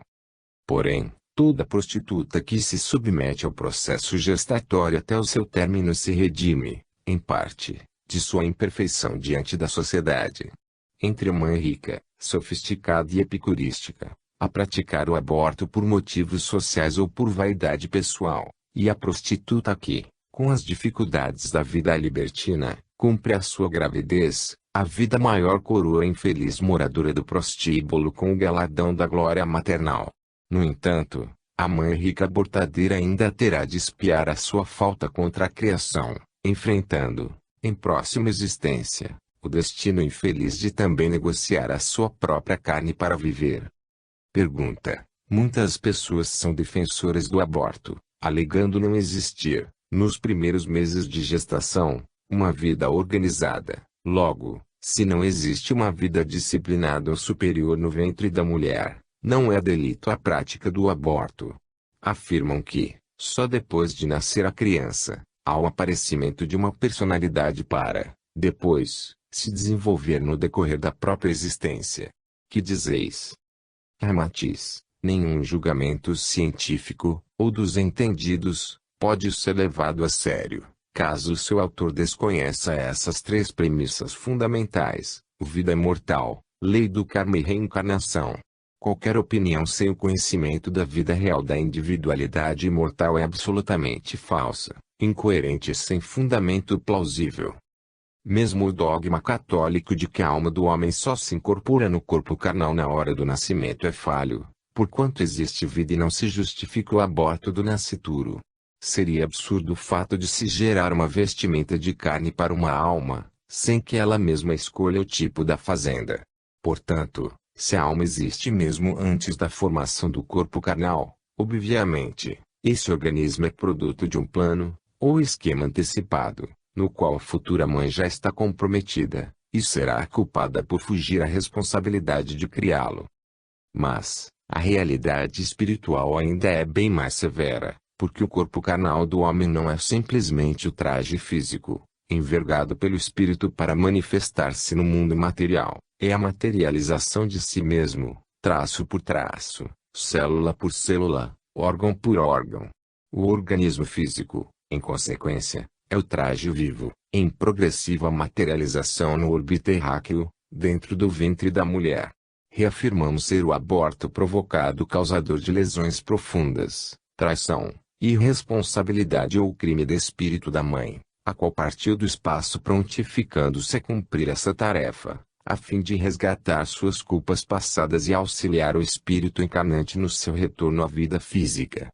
Porém, toda prostituta que se submete ao processo gestatório até o seu término se redime, em parte, de sua imperfeição diante da sociedade. Entre a mãe rica, sofisticada e epicurística, a praticar o aborto por motivos sociais ou por vaidade pessoal, e a prostituta que, com as dificuldades da vida libertina, cumpre a sua gravidez, a vida maior coroa a infeliz moradora do prostíbulo com o galardão da glória maternal. No entanto, a mãe rica abortadeira ainda terá de expiar a sua falta contra a criação, enfrentando, em próxima existência, o destino infeliz de também negociar a sua própria carne para viver. Pergunta: muitas pessoas são defensoras do aborto, alegando não existir, nos primeiros meses de gestação, uma vida organizada. Logo, se não existe uma vida disciplinada ou superior no ventre da mulher, não é delito a prática do aborto. Afirmam que, só depois de nascer a criança, há o aparecimento de uma personalidade para, depois, se desenvolver no decorrer da própria existência. Que dizeis? Ramatiz: nenhum julgamento científico, ou dos entendidos, pode ser levado a sério, caso seu autor desconheça essas três premissas fundamentais: vida imortal, lei do karma e reencarnação. Qualquer opinião sem o conhecimento da vida real da individualidade imortal é absolutamente falsa, incoerente e sem fundamento plausível. Mesmo o dogma católico de que a alma do homem só se incorpora no corpo carnal na hora do nascimento é falho, porquanto existe vida e não se justifica o aborto do nascituro. Seria absurdo o fato de se gerar uma vestimenta de carne para uma alma, sem que ela mesma escolha o tipo da fazenda. Portanto, se a alma existe mesmo antes da formação do corpo carnal, obviamente, esse organismo é produto de um plano, ou esquema antecipado, no qual a futura mãe já está comprometida, e será culpada por fugir à responsabilidade de criá-lo. Mas, a realidade espiritual ainda é bem mais severa, porque o corpo carnal do homem não é simplesmente o traje físico, envergado pelo espírito para manifestar-se no mundo material, é a materialização de si mesmo, traço por traço, célula por célula, órgão por órgão. O organismo físico, em consequência, é o traje vivo, em progressiva materialização no orbe terráqueo, dentro do ventre da mulher. Reafirmamos ser o aborto provocado causador de lesões profundas, traição, irresponsabilidade ou crime de espírito da mãe, a qual partiu do espaço prontificando-se a cumprir essa tarefa, a fim de resgatar suas culpas passadas e auxiliar o espírito encarnante no seu retorno à vida física.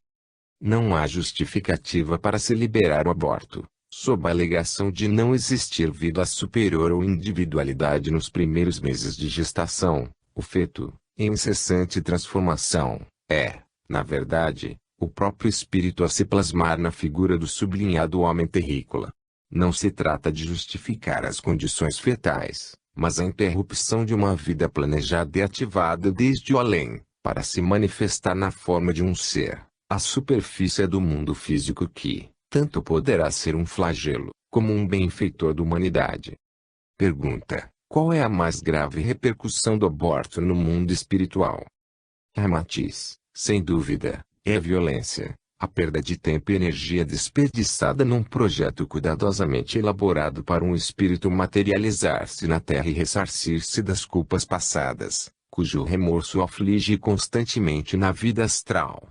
Não há justificativa para se liberar o aborto, sob a alegação de não existir vida superior ou individualidade nos primeiros meses de gestação. O feto, em incessante transformação, é, na verdade, o próprio espírito a se plasmar na figura do sublinhado homem terrícola. Não se trata de justificar as condições fetais, mas a interrupção de uma vida planejada e ativada desde o além, para se manifestar na forma de um ser, à superfície do mundo físico que, tanto poderá ser um flagelo, como um benfeitor da humanidade. Pergunta: qual é a mais grave repercussão do aborto no mundo espiritual? Ramatiz: sem dúvida, é a violência, a perda de tempo e energia desperdiçada num projeto cuidadosamente elaborado para um espírito materializar-se na Terra e ressarcir-se das culpas passadas, cujo remorso aflige constantemente na vida astral.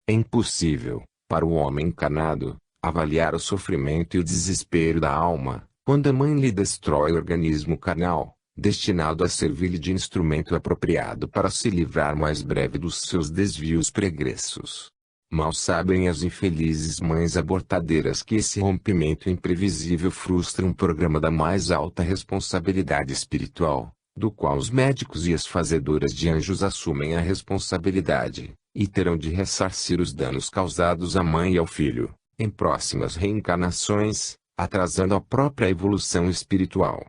É impossível, para o homem encarnado, avaliar o sofrimento e o desespero da alma, quando a mãe lhe destrói o organismo carnal, destinado a servir-lhe de instrumento apropriado para se livrar mais breve dos seus desvios pregressos. Mal sabem as infelizes mães abortadeiras que esse rompimento imprevisível frustra um programa da mais alta responsabilidade espiritual, do qual os médicos e as fazedoras de anjos assumem a responsabilidade, e terão de ressarcir os danos causados à mãe e ao filho, em próximas reencarnações, atrasando a própria evolução espiritual.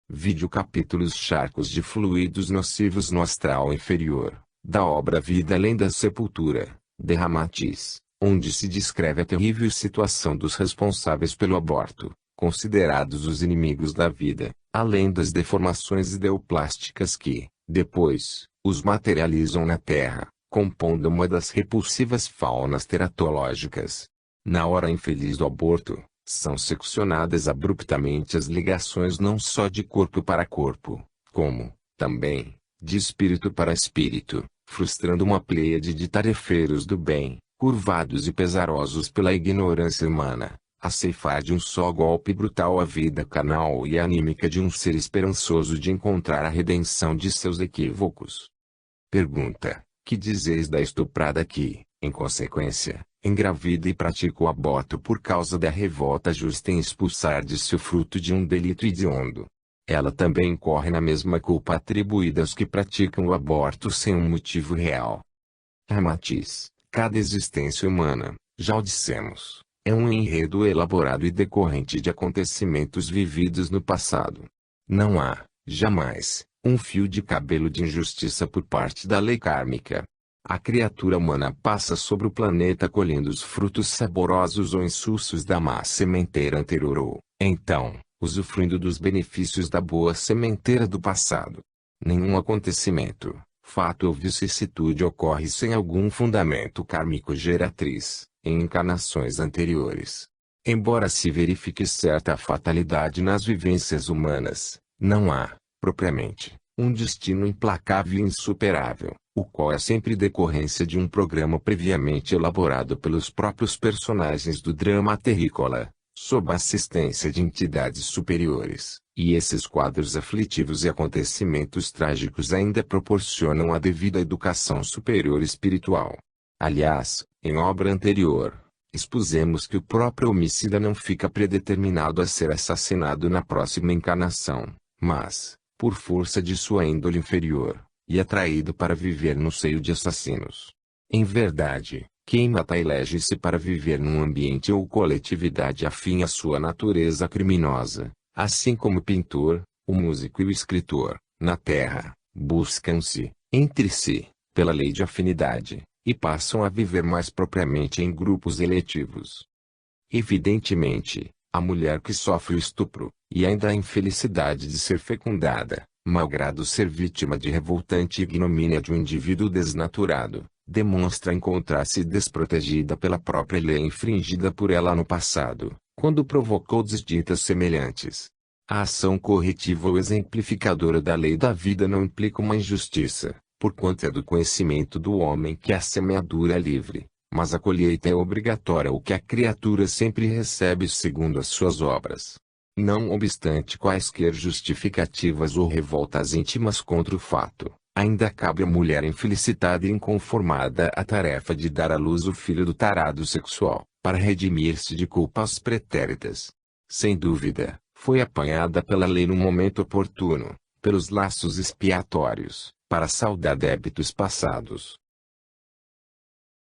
Vide o capítulo Os Charcos de Fluidos Nocivos no Astral Inferior, da obra Vida Além da Sepultura, de Ramatiz, onde se descreve a terrível situação dos responsáveis pelo aborto, considerados os inimigos da vida, além das deformações ideoplásticas que, depois, os materializam na Terra, compondo uma das repulsivas faunas teratológicas. Na hora infeliz do aborto, são seccionadas abruptamente as ligações não só de corpo para corpo, como, também, de espírito para espírito, frustrando uma pleiade de tarefeiros do bem, curvados e pesarosos pela ignorância humana, a ceifar de um só golpe brutal a vida carnal e anímica de um ser esperançoso de encontrar a redenção de seus equívocos. Pergunta: que dizeis da estuprada que, em consequência, engravida e pratica o aborto por causa da revolta justa em expulsar de si o fruto de um delito hediondo? Ela também incorre na mesma culpa atribuída aos que praticam o aborto sem um motivo real. Ramatiz: cada existência humana, já o dissemos, é um enredo elaborado e decorrente de acontecimentos vividos no passado. Não há, jamais, um fio de cabelo de injustiça por parte da lei kármica. A criatura humana passa sobre o planeta colhendo os frutos saborosos ou insulsos da má sementeira anterior ou, então, usufruindo dos benefícios da boa sementeira do passado. Nenhum acontecimento, fato ou vicissitude ocorre sem algum fundamento kármico geratriz, em encarnações anteriores. Embora se verifique certa fatalidade nas vivências humanas, não há, propriamente, um destino implacável e insuperável, o qual é sempre decorrência de um programa previamente elaborado pelos próprios personagens do drama terrícola, sob a assistência de entidades superiores, e esses quadros aflitivos e acontecimentos trágicos ainda proporcionam a devida educação superior espiritual. Aliás, em obra anterior, expusemos que o próprio homicida não fica predeterminado a ser assassinado na próxima encarnação, mas, por força de sua índole inferior, e atraído para viver no seio de assassinos. Em verdade, quem mata elege-se para viver num ambiente ou coletividade afim à sua natureza criminosa, assim como o pintor, o músico e o escritor, na Terra, buscam-se, entre si, pela lei de afinidade, e passam a viver mais propriamente em grupos eletivos. Evidentemente, a mulher que sofre o estupro, e ainda a infelicidade de ser fecundada, malgrado ser vítima de revoltante ignomínia de um indivíduo desnaturado, demonstra encontrar-se desprotegida pela própria lei infringida por ela no passado, quando provocou desditas semelhantes. A ação corretiva ou exemplificadora da lei da vida não implica uma injustiça, porquanto é do conhecimento do homem que a semeadura é livre, Mas a colheita é obrigatória, o que a criatura sempre recebe segundo as suas obras. Não obstante quaisquer justificativas ou revoltas íntimas contra o fato, ainda cabe à mulher infelicitada e inconformada a tarefa de dar à luz o filho do tarado sexual, para redimir-se de culpas pretéritas. Sem dúvida, foi apanhada pela lei no momento oportuno, pelos laços expiatórios, para saldar débitos passados.